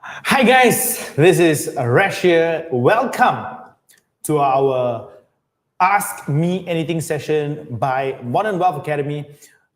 Hi guys, this is Rash here. Welcome to our Ask Me Anything session by Modern Wealth Academy.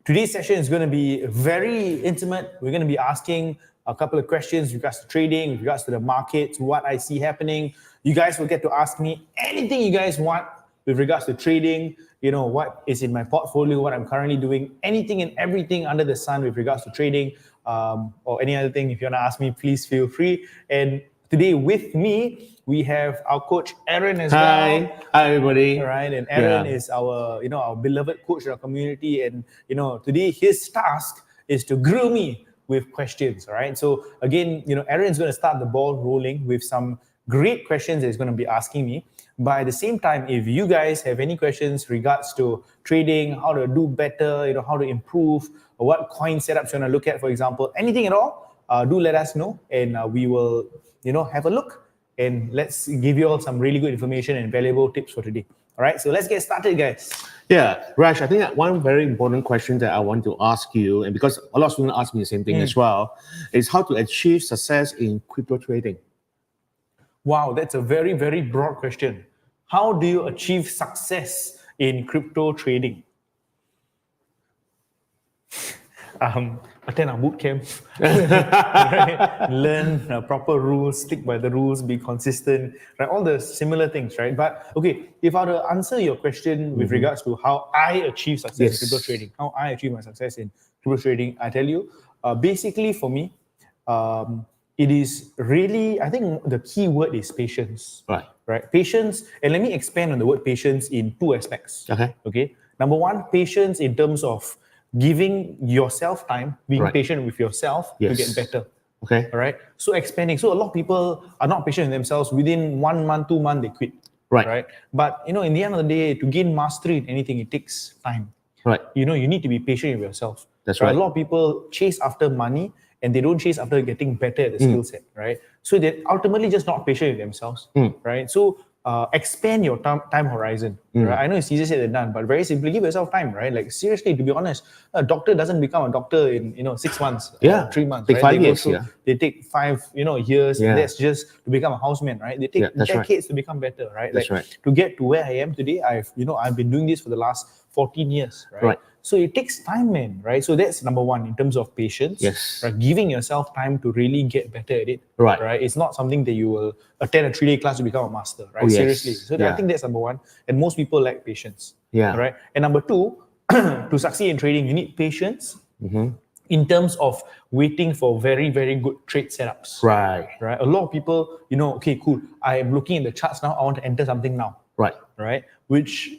Today's session is going to be very intimate. We're going to be asking a couple of questions with regards to trading, with regards to the markets, what I see happening. You guys will get to ask me anything you guys want with regards to trading, what is in my portfolio, what I'm currently doing, anything and everything under the sun with regards to trading, or any other thing. If you want to ask me, please feel free. And today with me, we have our coach Aaron as well. Hi everybody. All right, and Aaron is our, our beloved coach in our community, and today his task is to grill me with questions. All right, so again, Aaron's going to start the ball rolling with some great questions that he's going to be asking me. But at the same time, if you guys have any questions regards to trading, how to do better, how to improve, or what coin setups you want to look at, for example, anything at all, do let us know, and we will, have a look. And let's give you all some really good information and valuable tips for today. All right, so let's get started, guys. Yeah, Rash, I think that one very important question that I want to ask you, and because a lot of students ask me the same thing as well, is how to achieve success in crypto trading. Wow, that's a very, very broad question. How do you achieve success in crypto trading? Attend a boot camp, right? Learn proper rules, stick by the rules, be consistent, right? All the similar things, right? But okay, if I were to answer your question with regards to how I achieve success in crypto trading, how I achieve my success in crypto trading, I tell you, basically for me, it is really, I think the key word is patience. Right? Patience, and let me expand on the word patience in two aspects. Okay. Number one, patience in terms of giving yourself time, being patient with yourself to get better. Okay. All right. So expanding. So a lot of people are not patient with themselves. Within 1 month, 2 months, they quit. Right. But in the end of the day, to gain mastery in anything, it takes time. Right. You need to be patient with yourself. That's right. A lot of people chase after money and they don't chase after getting better at the skill set, right? So they're ultimately just not patient with themselves, right? So expand your time horizon. Right? I know it's easier said than done, but very simply, give yourself time, right? Like seriously, to be honest, a doctor doesn't become a doctor in 6 months, 3 months, take right? 5 they years, go through, they take 5 years, and that's just to become a houseman, right? They take decades to become better, right? That's right. To get to where I am today, I've been doing this for the last 14 years, right? So it takes time, man, right? So that's number one in terms of patience. Yes. Right? Giving yourself time to really get better at it. Right. It's not something that you will attend a 3-day class to become a master, right? Oh, yes. Seriously. So I think that's number one. And most people lack patience. Yeah. Right. And number two, to succeed in trading, you need patience. In terms of waiting for very, very good trade setups. Right. A lot of people, okay, cool. I am looking at the charts now. I want to enter something now. Right. Which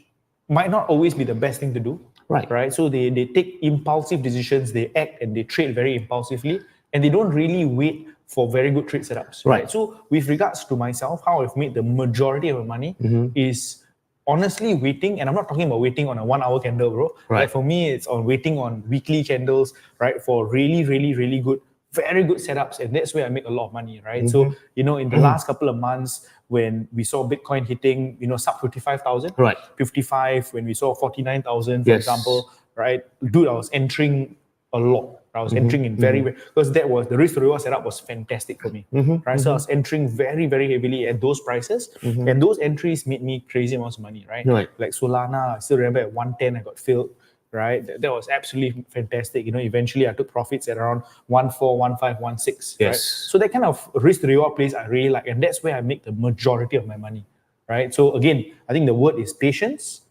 might not always be the best thing to do. Right. So they take impulsive decisions, they act and they trade very impulsively, and they don't really wait for very good trade setups. Right. So with regards to myself, how I've made the majority of my money is honestly waiting, and I'm not talking about waiting on a 1 hour candle, bro. Like for me, it's on waiting on weekly candles, right? For really, really, really good, very good setups, and that's where I make a lot of money, right? So, in the last couple of months, when we saw Bitcoin hitting, sub 55,000, 55, when we saw 49,000, for example, right? Dude, I was entering a lot. I was entering in very, because that was the risk to reward setup was fantastic for me, right? So I was entering very, very heavily at those prices, and those entries made me crazy amounts of money, right? Like Solana, I still remember at 110, I got filled, right? That was absolutely fantastic. Eventually I took profits at around 1.4, 1.5, 1.6, right? So that kind of risk to reward plays I really like, and that's where I make the majority of my money, right? So again, I think the word is patience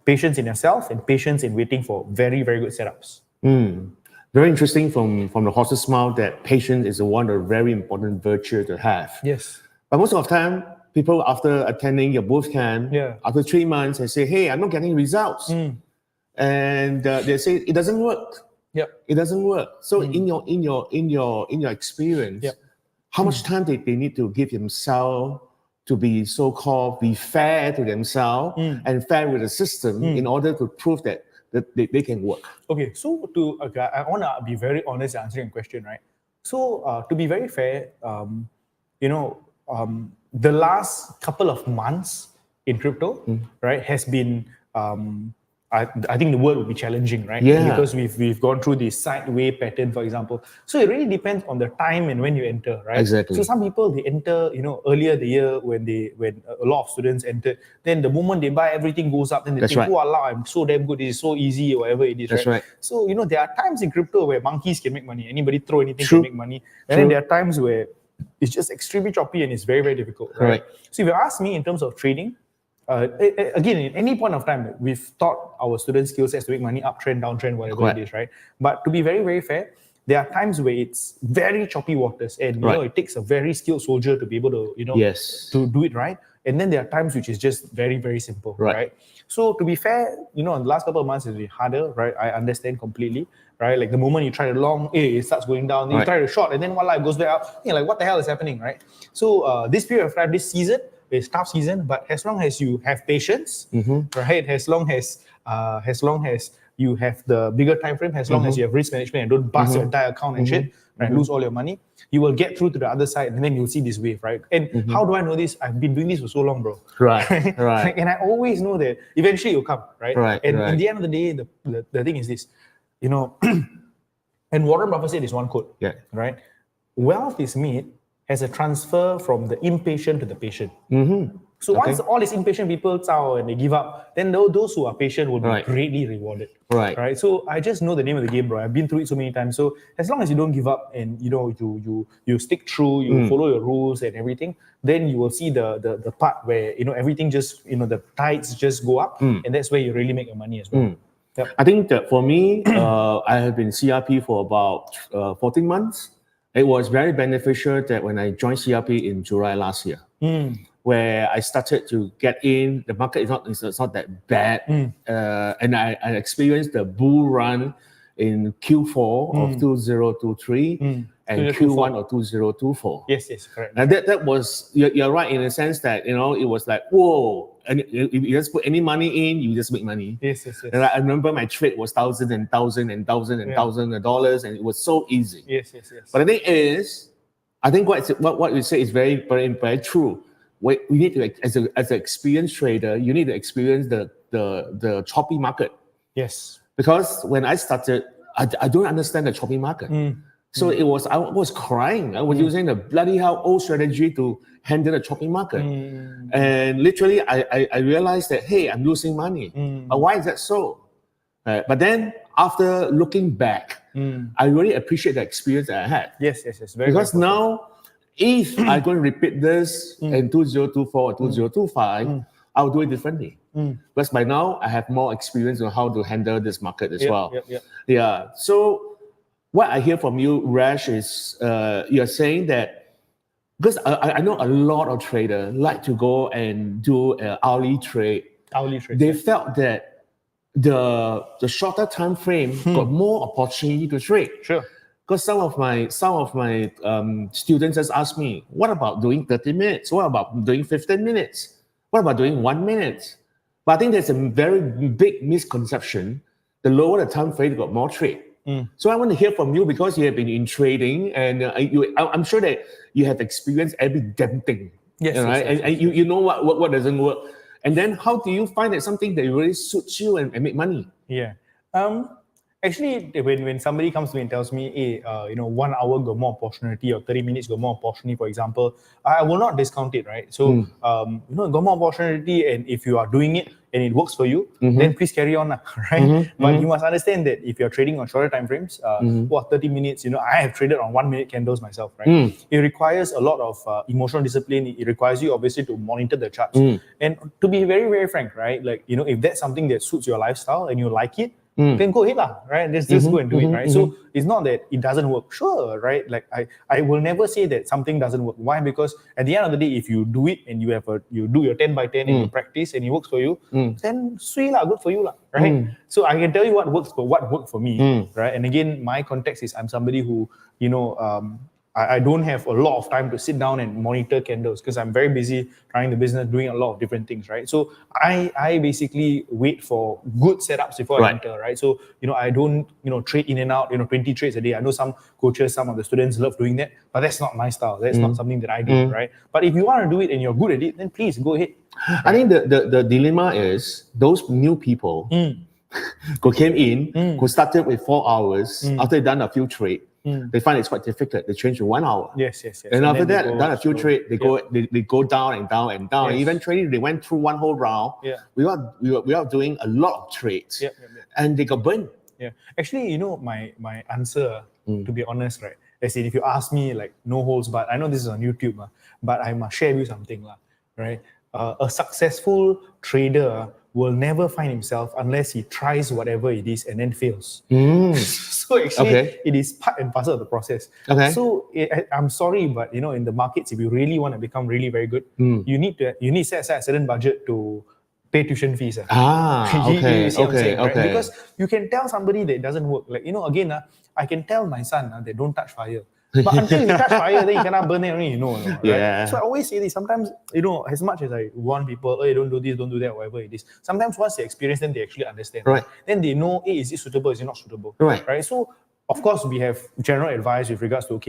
in yourself and patience in waiting for very, very good setups. Very interesting from the horse's mouth that patience is one of the very important virtue to have. Yes. But most of the time, people after attending your boot camp, after 3 months, they say, "Hey, I'm not getting results," and they say it doesn't work. It doesn't work. So in your experience, how much time they need to give themselves to be so-called be fair to themselves and fair with the system in order to prove that they can work? Okay, so I want to be very honest answering the question, right? So to be very fair, the last couple of months in crypto, right, has been I think the word would be challenging, right? Yeah. Because we've gone through this sideway pattern, for example. So it really depends on the time and when you enter, right? Exactly. So some people, they enter, earlier the year when a lot of students enter, then the moment they buy, everything goes up, then they think, right. oh Allah, I'm so damn good, it's so easy, or whatever it is, That's right. So, there are times in crypto where monkeys can make money, anybody throw anything True. can make money. And then there are times where it's just extremely choppy and it's very, very difficult, right? Right. So if you ask me in terms of trading, again, in any point of time, we've taught our student skill sets to make money, uptrend, downtrend, whatever it is, right? But to be very, very fair, there are times where it's very choppy waters, and it takes a very skilled soldier to be able to, to do it right. And then there are times which is just very, very simple, right? So to be fair, in the last couple of months it's been harder, right? I understand completely, right? Like the moment you try to long, it starts going down. Then you try to short, and then voila, it goes back up. Like what the hell is happening, right? So this period of time, this season, it's tough season, but as long as you have patience, right? As long as you have the bigger time frame, as long as you have risk management and don't bust your entire account and shit, right? Lose all your money, you will get through to the other side, and then you'll see this wave, right? And how do I know this? I've been doing this for so long, bro. Right. And I always know that eventually it'll come, right? And in the end of the day, the thing is this, and Warren Buffett said this one quote, right? Wealth is made as a transfer from the impatient to the patient. So once all these impatient people zao and they give up, then those who are patient will be greatly rewarded. Right. So I just know the name of the game, bro. I've been through it so many times. So as long as you don't give up and you stick true, you follow your rules and everything, then you will see the part where everything just the tides just go up, and that's where you really make your money as well. Yep. I think that for me, I have been CRP for about 14 months. It was very beneficial that when I joined CRP in July last year, where I started to get in, the market is not that bad, and I experienced the bull run in Q4 of 2023 and Q1 of 2024. Yes, correct. And that was, you're right in the sense that, it was like, whoa, and if you just put any money in, you just make money. Yes. And I remember my trade was thousands and thousands of dollars, and it was so easy. Yes. But the thing is, I think what you say is very, very, very true. We need to, as an experienced trader, you need to experience the choppy market. Yes. Because when I started, I don't understand the choppy market. So I was crying. I was using the bloody hell old strategy to handle the choppy market. And literally, I realized that, hey, I'm losing money. Why is that so? But then, after looking back, I really appreciate the experience that I had. Yes. Because now, if I'm going to repeat this in 2024 or 2025, I'll do it differently. Because by now, I have more experience on how to handle this market as well. Yeah. So, what I hear from you, Rash, is you're saying that, because I know a lot of traders like to go and do an hourly trade. They felt that the shorter time frame got more opportunity to trade. Sure. Because some of my students just ask me, what about doing 30 minutes? What about doing 15 minutes? What about doing 1 minute? But I think there's a very big misconception. The lower the time frame, you got more trade. So I want to hear from you, because you have been in trading, and I'm sure that you have experienced every damn thing. Yes. And you know what doesn't work. And then how do you find that something that really suits you and make money? Yeah. Actually, when somebody comes to me and tells me, hey, 1 hour got more opportunity, or 30 minutes got more opportunity, for example, I will not discount it, right? So, got more opportunity, and if you are doing it and it works for you, then please carry on, right? But you must understand that if you're trading on shorter time frames, 30 minutes, I have traded on 1 minute candles myself, right? It requires a lot of emotional discipline. It requires you, obviously, to monitor the charts. And to be very, very frank, right? Like, if that's something that suits your lifestyle and you like it, then go ahead, right? Just go and do it, right? So it's not that it doesn't work, sure, right? Like I will never say that something doesn't work. Why? Because at the end of the day, if you do it and you do your 10 by 10 and you practice and it works for you, then sweet lah, good for you lah, right? So I can tell you what worked for me, right? And again, my context is I'm somebody who, I don't have a lot of time to sit down and monitor candles, because I'm very busy running the business, doing a lot of different things, right? So I basically wait for good setups before I enter, right? So, I don't, trade in and out, 20 trades a day. I know some coaches, some of the students love doing that, but that's not my style. That's not something that I do, right? But if you want to do it and you're good at it, then please go ahead. I think the dilemma is those new people, who came in, who started with 4 hours. After they've done a few trades, they find it's quite difficult. They change to 1 hour. Yes. And after that, done a few trades, they go down and down and down. Yes. And eventually, they went through one whole round without doing a lot of trades. And they got burned. Yeah. Actually, my answer, to be honest, right? I said, if you ask me, like, no holds, but I know this is on YouTube, but I must share with you something, right? A successful trader will never find himself unless he tries whatever it is and then fails. So actually, it is part and parcel of the process. So I'm sorry, but in the markets, if you really want to become really very good, you need to set aside a certain budget to pay tuition fees. Okay. Right? Because you can tell somebody that it doesn't work. Like, again, I can tell my son that don't touch fire. But until you touch fire, then you cannot burn it only, right? Yeah. So I always say this, sometimes, as much as I warn people, hey, don't do this, don't do that, whatever it is, sometimes once they experience, then they actually understand. Right. Then they know, hey, is it suitable, is it not suitable? Right. So, of course, we have general advice with regards to,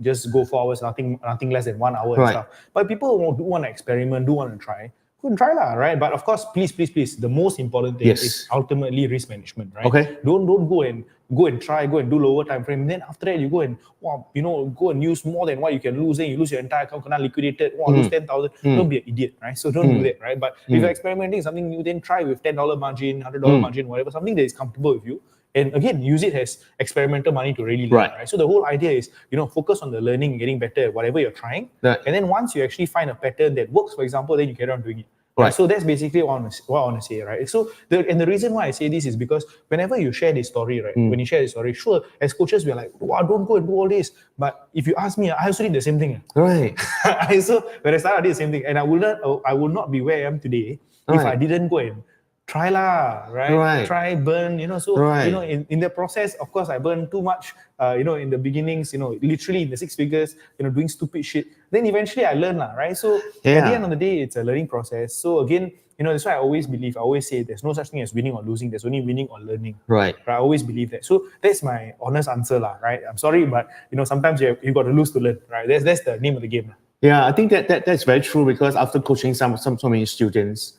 just go 4 hours, nothing less than 1 hour and stuff. But people do want to experiment, do want to try. Go and try lah, right? But of course, please, the most important thing is ultimately risk management, right? Don't go and try, go and do lower time frame. Then after that, you go and go and use more than what you can lose. Then you lose your entire account, cannot liquidate it. Lose 10,000. Don't be an idiot, right? So don't do that, right? But if you're experimenting something new, then try with $10 margin, $100 margin, whatever, something that is comfortable with you. And again, use it as experimental money to really learn, right? So the whole idea is, focus on the learning, getting better at whatever you're trying. And then once you actually find a pattern that works, for example, then you carry on doing it. Right. So that's basically what I want to say, right? So the reason why I say this is because whenever you share this story, right? When you share this story, sure, as coaches, we're like, wow, don't go and do all this. But if you ask me, I also did the same thing. Right. So when I started, I did the same thing. And I would not be where I am today if I didn't go and try lah, right? Try, burn, in the process, of course, I burned too much, in the beginnings, literally in the 6 figures, doing stupid shit. Then eventually I learned lah, right? So at the end of the day, it's a learning process. So again, that's why I always say there's no such thing as winning or losing. There's only winning or learning. Right? I always believe that. So that's my honest answer lah, right? I'm sorry, but sometimes you got to lose to learn, right? That's the name of the game lah. Yeah, I think that's very true because after coaching so many students,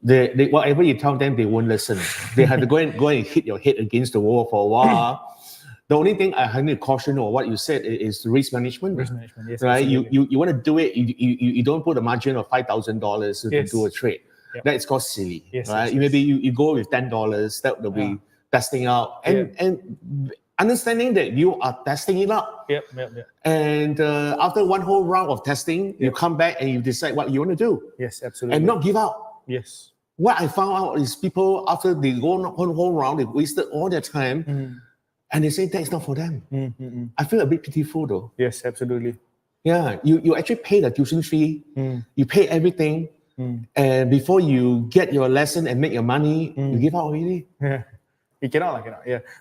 they whatever you tell them, they won't listen. They have to go and hit your head against the wall for a while. The only thing I need to caution or what you said is risk management. Risk management, yes. Right? You want to do it, you don't put a margin of $5,000 to do a trade. That is called silly. Right? Maybe you go with $10, that will be testing out. And understanding that you are testing it out. And after one whole round of testing, you come back and you decide what you want to do. Yes, absolutely. And not give up. Yes. What I found out is people, after they go one whole round, they wasted all their time and they say that's not for them. I feel a bit pitiful though. Yes, absolutely. Yeah, you actually pay the tuition fee, you pay everything, and before you get your lesson and make your money, you give out already. You cannot.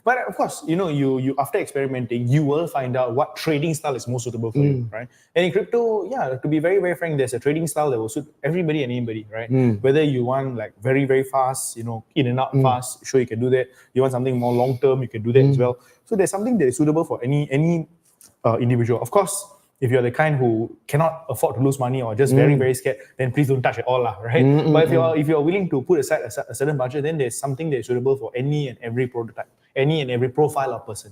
But of course, you after experimenting, you will find out what trading style is most suitable for you, right? And in crypto, to be very, very frank, there's a trading style that will suit everybody and anybody, right? Whether you want like very, very fast, in and out fast, sure you can do that. You want something more long term, you can do that as well. So there's something that is suitable for any individual. Of course, if you're the kind who cannot afford to lose money or just very, very scared, then please don't touch it all, right? But if you're willing to put aside a certain budget, then there's something that is suitable for any and every prototype, any and every profile of person.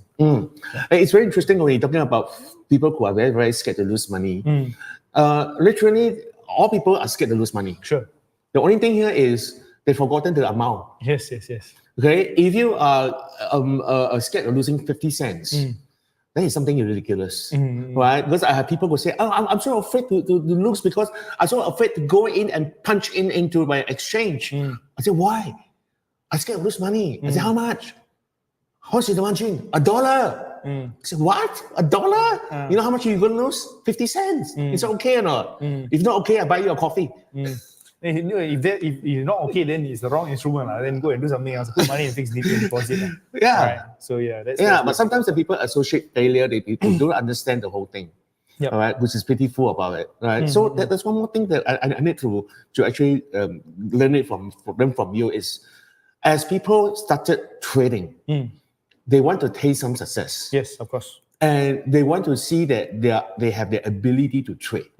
It's very interesting when you're talking about people who are very, very scared to lose money. Literally, all people are scared to lose money. Sure. The only thing here is they've forgotten the amount. Yes. Okay, if you are scared of losing 50 cents, that is something ridiculous, right? Because I have people who say, I'm so afraid to lose because I'm so afraid to go in and punch into my exchange. I say, why? I'm scared to lose money. I say, how much? How much is the margin? $1. I say, what? $1? You know how much you're going to lose? 50 cents. It's okay or not? If not okay, I buy you a coffee. If you're not okay, then it's the wrong instrument. Then go and do something else. Put money in fixed deposit. Yeah. Right. So that's but sometimes the people associate failure, they don't understand the whole thing. All right, which is pitiful about it. Right. So that's one more thing that I need to actually learn it from you is as people started trading, they want to taste some success. Yes, of course. And they want to see that they have the ability to trade.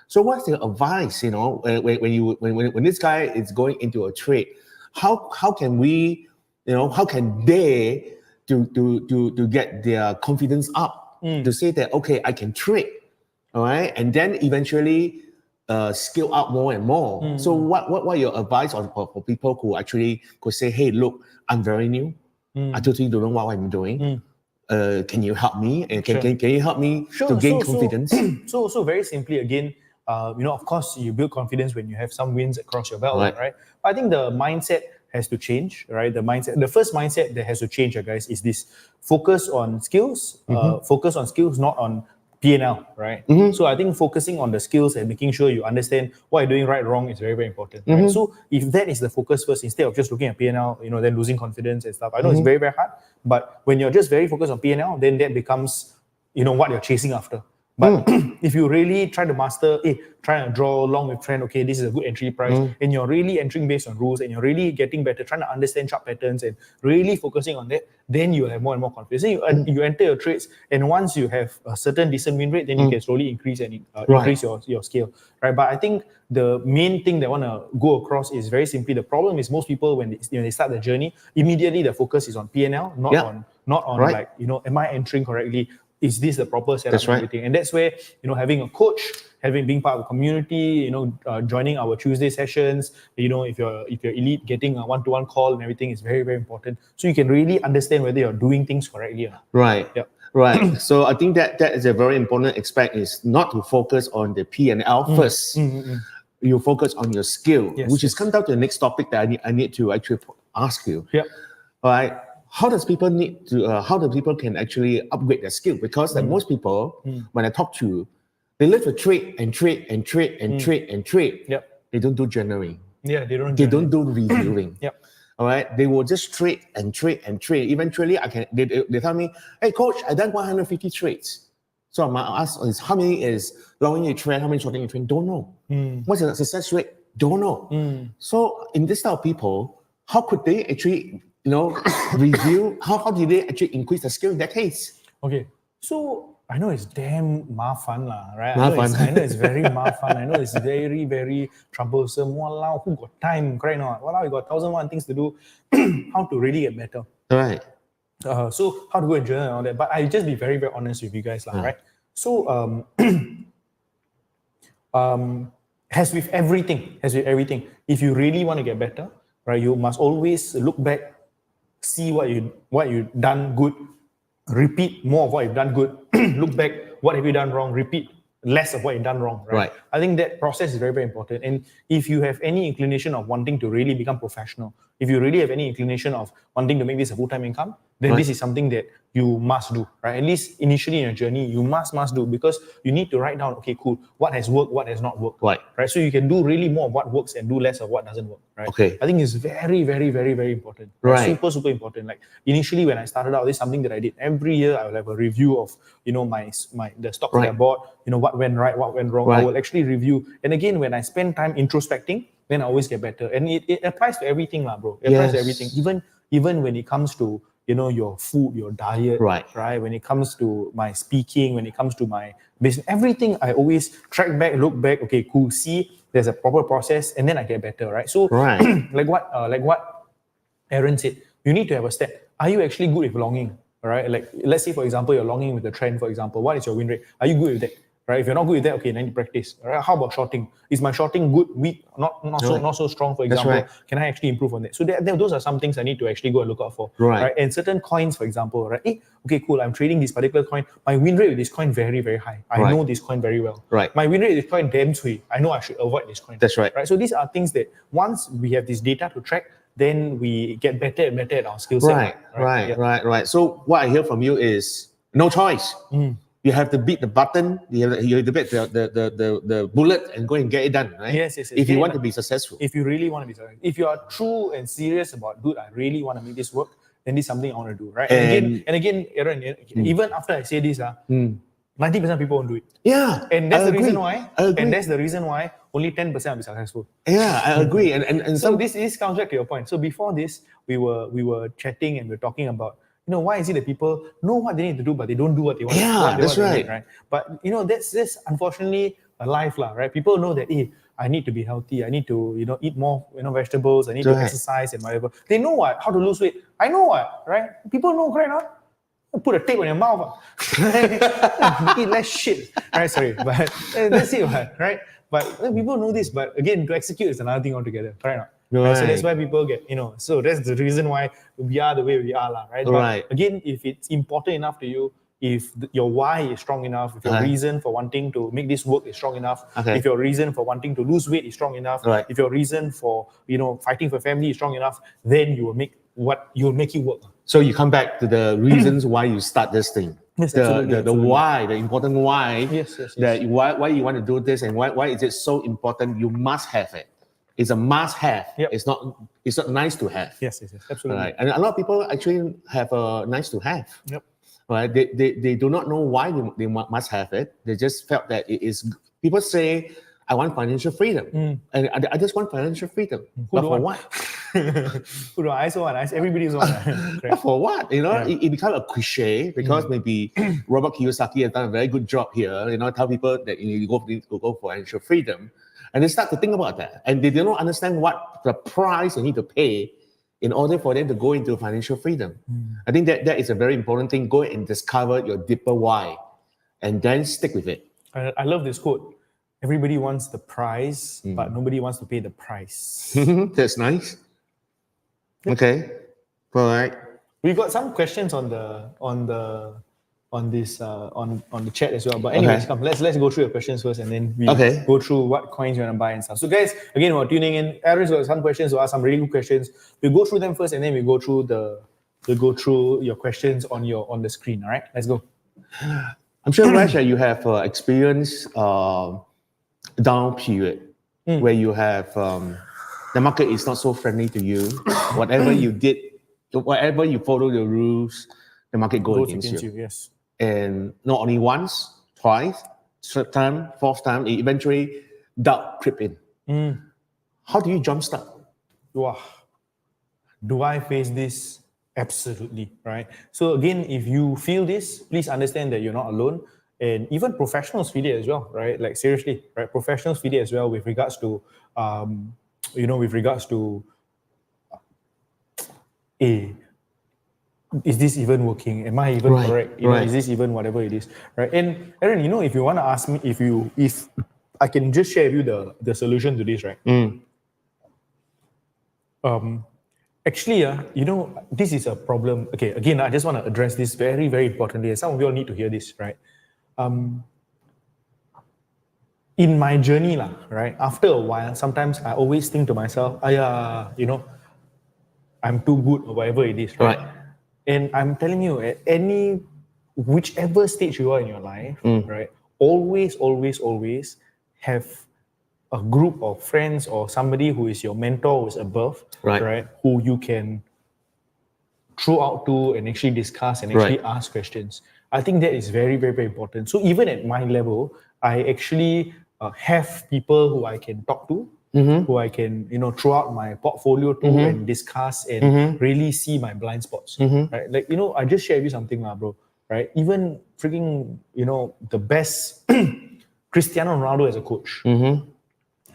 So what's the advice, when this guy is going into a trade, how can we, how can they to get their confidence up to say that, okay, I can trade, all right, and then eventually scale up more and more. So what your advice for people who actually could say, hey, look, I'm very new. I totally don't know what I'm doing. Can you help me? And can you help me to gain confidence? So very simply again, of course you build confidence when you have some wins across your belt, right? But I think the mindset has to change, right? The first mindset that has to change, guys, is this focus on skills, not on P&L, right? So I think focusing on the skills and making sure you understand what you're doing right, wrong is very, very important, right? So if that is the focus first, instead of just looking at P&L, then losing confidence and stuff. I know it's very, very hard, but when you're just very focused on P&L, then that becomes, what you're chasing after. But if you really try to master, try to draw along with trend, okay, this is a good entry price, and you're really entering based on rules, and you're really getting better, trying to understand chart patterns, and really focusing on that, then you'll have more and more confidence. So you enter your trades, and once you have a certain decent win rate, then you can slowly increase and increase your scale, right? But I think the main thing that I want to go across is very simply, the problem is most people when they start the journey, immediately the focus is on P&L, not on like, am I entering correctly? Is this the proper setup and everything? And that's where, having a coach, being part of a community, joining our Tuesday sessions, if you're elite, getting a one-to-one call and everything is very, very important. So you can really understand whether you're doing things correctly or not. Right. Yep. Right. So I think that is a very important aspect, is not to focus on the P&L first. You focus on your skill, which is come down to the next topic that I need to actually ask you. Yeah. All right. How does people can actually upgrade their skill? Because most people, when I talk to, they live to trade and trade and trade and trade and trade. Yep. They don't do journaling. Yeah, they don't do reviewing. Yep. All right. They will just trade and trade and trade. Eventually, they tell me, hey coach, I done 150 trades. So I'm gonna ask is how many is long you trade, how many shorting you trade? Don't know. What's the success rate? Don't know. So in this type of people, how could they actually review, how did they actually increase the skill in that case? Okay, so I know it's damn mafan lah, right? I know it's very mafan. I know it's very, very troublesome. Walao, who got time? Correct or not? Walao, you got 1,001 things to do. How to really get better? Right. So how to go and journal and all that. But I just be very, very honest with you guys lah, right? So as with everything, if you really want to get better, right, you must always look back, see what you've done good, repeat more of what you've done good, look back, what have you done wrong, repeat less of what you've done wrong, right? I think that process is very, very important. And if you have any inclination of wanting to really become professional, if you really have any inclination of wanting to make this a full-time income, then this is something that you must do, right? At least initially in your journey, you must do, because you need to write down, okay, cool, what has worked, what has not worked, right? So you can do really more of what works and do less of what doesn't work, right? Okay. I think it's very, very, very, very important, right? Super, super important. Like initially when I started out, this is something that I did. Every year I will have a review of, the stocks that I bought, what went right, what went wrong. I will actually review. And again, when I spend time introspecting, then I always get better. And it applies to everything lah, bro. It applies to everything. Even when it comes to, your food, your diet, right? When it comes to my speaking, when it comes to my business, everything I always track back, look back, okay, cool, see there's a proper process, and then I get better, right? So like what Aaron said, you need to have a step. Are you actually good with longing? Right? Like let's say for example, you're longing with the trend, for example, what is your win rate? Are you good with that? Right? If you're not good with that, okay, then you practice. Right? How about shorting? Is my shorting good, weak, not so strong, for example? Can I actually improve on that? So those are some things I need to actually go and look out for. Right? And certain coins, for example, right? Okay, cool, I'm trading this particular coin. My win rate with this coin very, very high. I know this coin very well. My win rate with this coin damn sweet. I know I should avoid this coin. That's right. So these are things that once we have this data to track, then we get better and better at our skill set. Right. So what I hear from you is no choice. You have to beat the button. You have to beat the bullet and go and get it done, right? Yes. If you want to be successful. If you really want to be successful. If you are true and serious about, dude, I really want to make this work, then this is something I want to do, right? And again, Aaron, even after I say this, 90% of people won't do it. Yeah. And that's the reason why. And that's the reason why only 10% will be successful. Yeah, I agree. And so this comes back to your point. So before this, we were chatting and we were talking about, why is it that people know what they need to do, but they don't do what they want? Yeah, that's right. But that's unfortunately alive, right? People know that, hey, I need to be healthy. I need to, eat more, vegetables. I need to exercise and whatever. They know how to lose weight. I know right? People know, right? Put a tape on your mouth. Eat less shit. Right, sorry. But that's it, right? But people know this. But again, to execute is another thing altogether. Right? Right. So that's why people get, so that's the reason why we are the way we are, right? But again, if it's important enough to you, if your why is strong enough, if your reason for wanting to make this work is strong enough, if your reason for wanting to lose weight is strong enough, if your reason for fighting for family is strong enough, then you will make it work. So you come back to the reasons why you start this thing. Yes, the why, the important why. Yes. That why you want to do this and why is it so important? You must have it. It's a must have. Yep. It's not nice to have. Yes, absolutely. Right. And a lot of people actually have a nice to have. Yep. Right. They do not know why they must have it. They just felt that it is. People say, I want financial freedom, and I just want financial freedom. But for what? Who do I also want? Everybody's want. But for what? It becomes a cliche because maybe Robert Kiyosaki has done a very good job here. Tell people that you go for financial freedom, and they start to think about that, and they don't understand what the price they need to pay in order for them to go into financial freedom. I think that is a very important thing. Go and discover your deeper why, and then stick with it. I love this quote. Everybody wants the prize, but nobody wants to pay the price. That's nice. Okay, all right. We got some questions on the chat as well. But anyways, come let's go through your questions first, and then we go through what coins you want to buy and stuff. So guys, again, we're tuning in. Aaron's got some questions to ask, some really good questions. We go through them first, and then we go through your questions on the screen. All right, let's go. I'm sure, Rasha, you have experienced down period where you have the market is not so friendly to you. Whatever you did, whatever you follow the rules, the market goes against you. Yes. And not only once, twice, third time, fourth time, eventually doubt creep in. How do you jumpstart? Wow. Do I face this? Absolutely, right? So again, if you feel this, please understand that you're not alone. And even professionals feel it as well, right? Like seriously, right? Professionals feel it as well with regards to, is this even working? Am I even correct? Is this even whatever it is, right? And Aaron, if you want to ask me, if I can just share with you the solution to this, right? Actually, this is a problem. Okay, again, I just want to address this very, very importantly. And some of you all need to hear this, right? In my journey, right? After a while, sometimes I always think to myself, I'm too good or whatever it is, right? And I'm telling you, at whichever stage you are in your life, right? Always have a group of friends or somebody who is your mentor, who is above, right? Who you can throw out to and actually discuss and actually ask questions. I think that is very, very, very important. So even at my level, I actually have people who I can talk to, who I can, throw out my portfolio to and discuss and really see my blind spots, right? Like, I just share with you something, bro, right? Even freaking, the best Cristiano Ronaldo as a coach,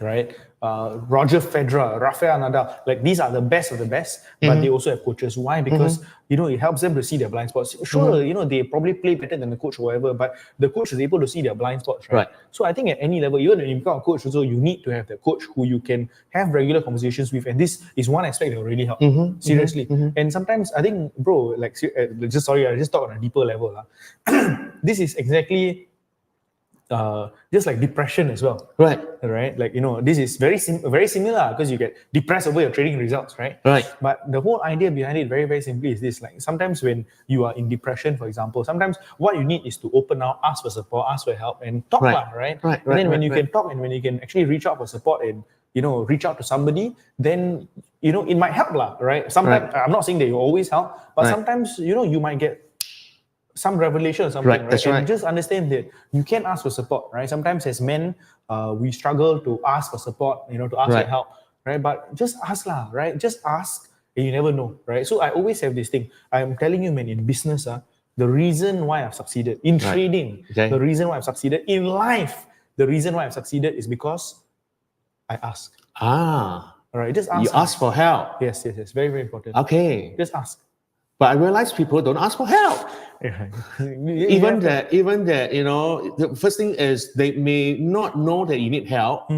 right? Roger Federer, Rafael Nadal, like these are the best of the best, but they also have coaches. Why? Because, it helps them to see their blind spots. Sure, they probably play better than the coach or whatever, but the coach is able to see their blind spots, right? So I think at any level, even when you become a coach, also you need to have the coach who you can have regular conversations with, and this is one aspect that will really help. Seriously. And sometimes I think, bro, like, I just talk on a deeper level. This is exactly just like depression as well, right? Like this is very similar because you get depressed over your trading results, right? But the whole idea behind it, very, very simply, is this: like sometimes when you are in depression, for example, sometimes what you need is to open out, ask for support, ask for help, and talk, right? And then when you can talk and when you can actually reach out for support and reach out to somebody, then it might help, right? Sometimes I'm not saying that you always help, but sometimes you might get some revelation or something, right? And just understand that you can ask for support, right? Sometimes as men, we struggle to ask for support, to ask for help, right? But just ask, right? Just ask, and you never know, right? So I always have this thing. I'm telling you, man, in business, the reason why I've succeeded in trading, the reason why I've succeeded in life, the reason why I've succeeded is because I ask. All right, just ask. You ask for help. Yes, very, very important. Okay. Just ask. But I realize people don't ask for help. Even that, the first thing is they may not know that you need help.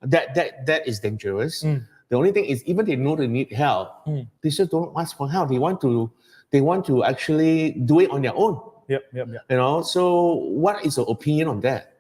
That is dangerous. The only thing is, even they know they need help, they still don't ask for help. They want to actually do it on their own. Yep. So what is your opinion on that?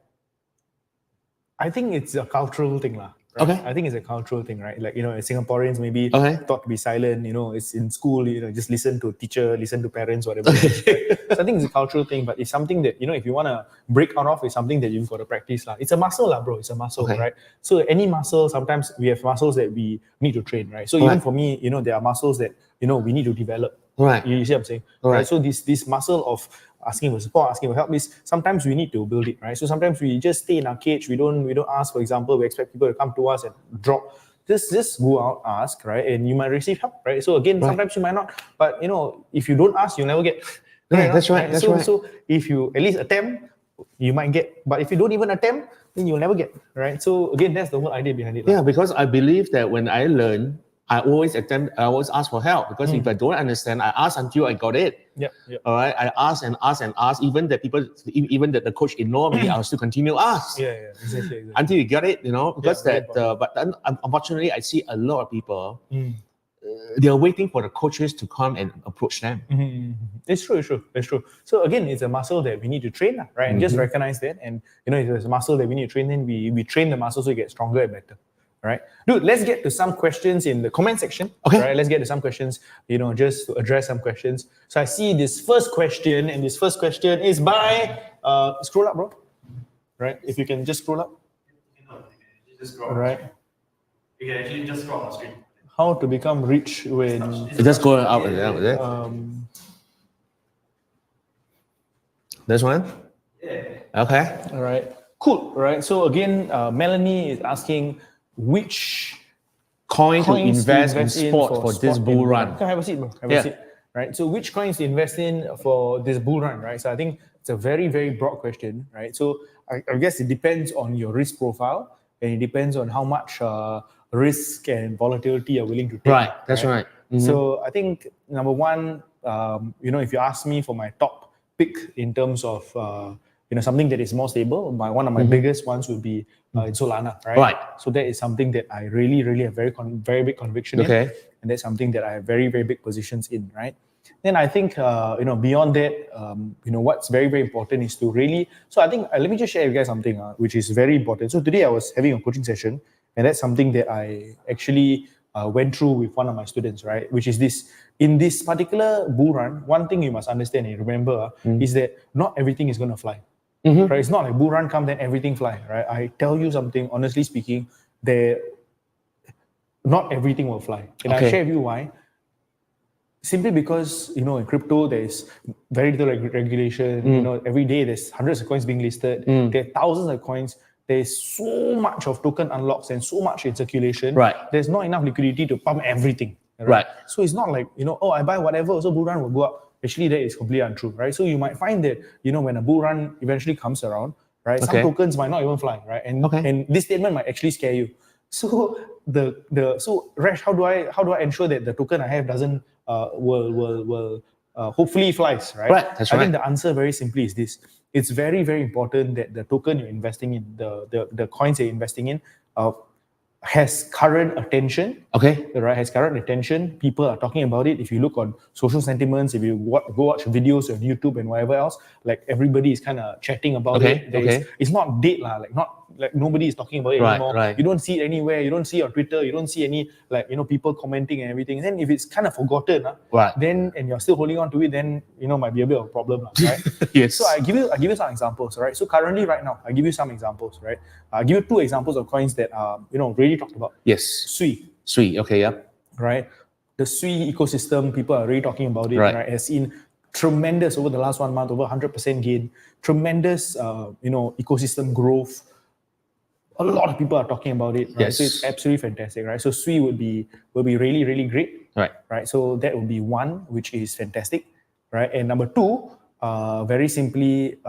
I think it's a cultural thing, lah. Right? Okay. I think it's a cultural thing, right? Like, Singaporeans maybe taught to be silent, it's in school, just listen to teacher, listen to parents, whatever. Right? So I think it's a cultural thing, but it's something that, if you want to break out of, it's something that you've got to practice. It's a muscle, bro. It's a muscle, right? So any muscle, sometimes we have muscles that we need to train, right? So even for me, there are muscles that, we need to develop. Right. You see what I'm saying? Right. So this muscle of asking for support, asking for help is sometimes we need to build it, right? So sometimes we just stay in our cage. We don't ask. For example, we expect people to come to us and drop. Just go out, ask, right? And you might receive help, right? So again, sometimes you might not. But if you don't ask, you'll never get. Yeah, that's right. That's right. So if you at least attempt, you might get. But if you don't even attempt, then you'll never get, right? So again, that's the whole idea behind it. Yeah, because I believe that when I learn, I always ask for help, because if I don't understand, I ask until I got it. Yep. All right. I ask and ask and ask. Even that the coach ignore me, I'll still continue to ask. Yeah, exactly. Until you get it, because but then, unfortunately, I see a lot of people, they are waiting for the coaches to come and approach them. It's true. So again, it's a muscle that we need to train, right? And just recognize that. And, if it's a muscle that we need to train, then we train the muscle so you get stronger and better. Right, dude, let's get to some questions in the comment section. Okay. Right, let's get to some questions, just to address some questions. So I see this first question, and this first question is by, scroll up, bro. Right, if you can just scroll up. Just scroll up. Right. You can actually just scroll on the screen. How to become rich when... Just go up and down, is it? This one? Yeah. Okay. All right. Cool. All right. So again, Melanie is asking, which coin to invest in sport for this bull run? Come have a seat, bro. Have a seat. Right. So which coins to invest in for this bull run, right? So I think it's a very, very broad question, right? So I guess it depends on your risk profile, and it depends on how much risk and volatility you're willing to take. Right. That's right. So I think number one, if you ask me for my top pick in terms of something that is more stable, one of my biggest ones would be in Solana, right? Right. So that is something that I really, really have very big conviction in, and that's something that I have very, very big positions in, right? Then I think beyond that, what's very, very important is to really. So I think let me just share with you guys something which is very important. So today I was having a coaching session, and that's something that I actually went through with one of my students, right? Which is this. In this particular bull run, one thing you must understand and remember is that not everything is going to fly. Right? It's not like bull run come, then everything fly, right? I tell you something, honestly speaking, not everything will fly. And I'll share with you why. Simply because, in crypto, there's very little regulation. Every day there's hundreds of coins being listed. There are thousands of coins. There's so much of token unlocks and so much in circulation. Right. There's not enough liquidity to pump everything. Right. So it's not like, I buy whatever, so bull run will go up. Actually, that is completely untrue, right? So you might find that, when a bull run eventually comes around, right, some tokens might not even fly, right? And this statement might actually scare you. So so Rash, how do I ensure that the token I have doesn't will hopefully flies, right? Right. That's right. I think the answer very simply is this: it's very, very important that the token you're investing in, the coins you're investing in, has current attention. Right, has current attention. People are talking about it. If you look on social sentiments, if you go watch videos on YouTube and whatever else, like everybody is kind of chatting about it. It's not dead, like nobody is talking about it anymore. Right. You don't see it anywhere. You don't see it on Twitter. You don't see any people commenting and everything. And then if it's kind of forgotten, then and you're still holding on to it, then might be a bit of a problem, right? Yes. So I give you some examples, right? So currently, right now, I give you some examples, right? I give you two examples of coins that are really talked about. Yes. Sui. Okay. Yep. Right. The Sui ecosystem, people are really talking about it. Right. Has seen tremendous over the last 1 month, over 100% gain. Tremendous, ecosystem growth. A lot of people are talking about it. Right? Yes. So it's absolutely fantastic, right? So Sui will be really, really great. Right. Right. So that would be one, which is fantastic. Right. And number two, very simply,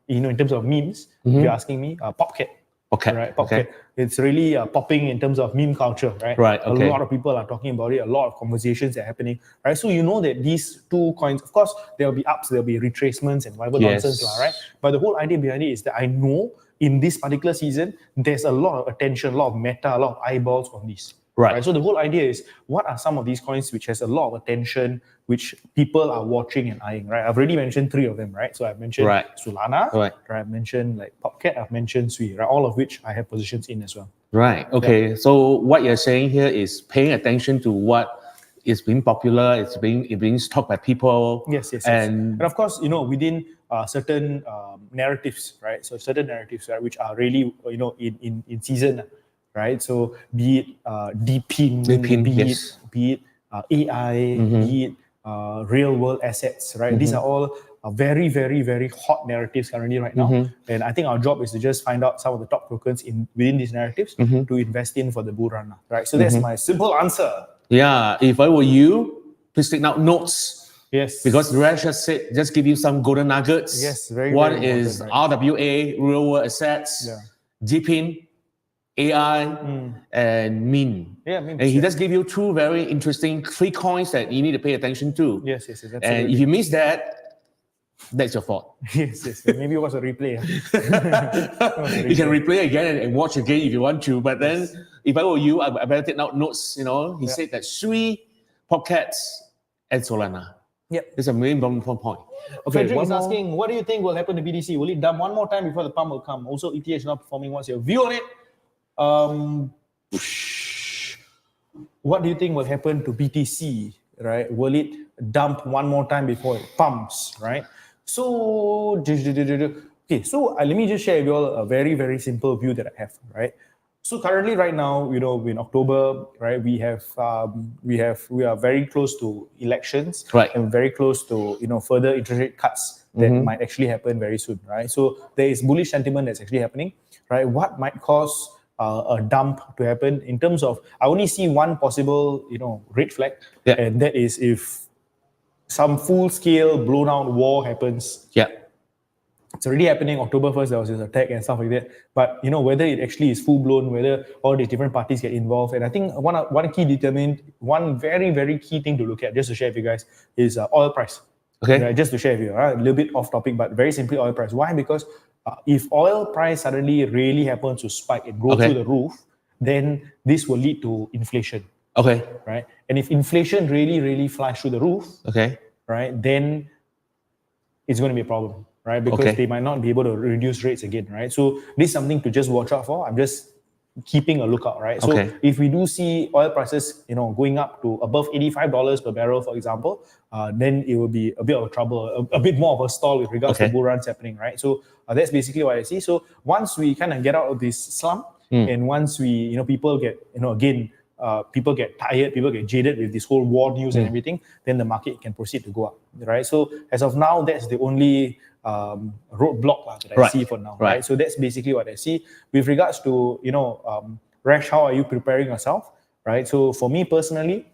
in terms of memes, if you're asking me, Popcat. Okay. Right, Popcat. It's really popping in terms of meme culture, right? Right, okay. A lot of people are talking about it. A lot of conversations are happening, right? So you know that these two coins, of course, there'll be ups, there'll be retracements and whatever nonsense, right? But the whole idea behind it is that I know in this particular season, there's a lot of attention, a lot of meta, a lot of eyeballs on this. Right. So the whole idea is, what are some of these coins which has a lot of attention, which people are watching and eyeing, right? I've already mentioned 3 of them, right? So I've mentioned Solana, right? I've mentioned like Popcat, I've mentioned Sui, right? All of which I have positions in as well. Right. Okay. Yeah. So what you're saying here is paying attention to what is being popular, it's being talked by people. Yes. And of course, within certain narratives, right? So certain narratives, right, which are really, in season, right? So be it deepin, be it AI, be it real world assets, right? These are all very, very, very hot narratives currently right now. And I think our job is to just find out some of the top tokens within these narratives to invest in for the bull run, right? So that's my simple answer. Yeah, if I were you, please take out notes. Yes. Because Rash just said, just give you some golden nuggets. Yes, very, What very is important, RWA, real world assets, deepin, AI, and meme. Yeah, memes, and he just gave you 2 very interesting 3 coins that you need to pay attention to. Yes, absolutely. And if you miss that, that's your fault. Yes. Maybe it was a replay. You can replay again and watch again if you want to. But then, if I were you, I better take out notes. He said that Sui, Popcats, and Solana. Yep. It's a main point. Okay, Frederick is asking, what do you think will happen to BTC? Will it dump one more time before the pump will come? Also, ETH is not performing. What's your view on it? What do you think will happen to BTC, right? Will it dump one more time before it pumps, right? So, okay, so let me just share with you all a very, very simple view that I have, right? So currently, right now, in October, right, we are very close to elections, right, and very close to further interest rate cuts that might actually happen very soon, right? So there is bullish sentiment that's actually happening, right? What might cause a dump to happen in terms of, I only see one possible, red flag, and that is if some full-scale blown-out war happens. Yeah. It's already happening. October 1st, there was this attack and stuff like that. But, whether it actually is full-blown, whether all these different parties get involved. And I think one very, very key thing to look at, just to share with you guys, is oil price. Okay. Right? Just to share with you, a little bit off topic, but very simply oil price. Why? Because if oil price suddenly really happens to spike and go through the roof, then this will lead to inflation. Okay. Right? And if inflation really, really flies through the roof, right, then it's going to be a problem, right? Because they might not be able to reduce rates again, right? So this is something to just watch out for. I'm just keeping a lookout, right? So if we do see oil prices, going up to above $85 per barrel, for example, then it will be a bit of trouble, a bit more of a stall with regards to bull runs happening, right? So that's basically what I see. So once we kind of get out of this slump, and once we, people get, people get tired, people get jaded with this whole war news and everything, then the market can proceed to go up, right? So as of now, that's the only roadblock that I see for now, right? So that's basically what I see. With regards to, Rash, how are you preparing yourself, right? So for me personally,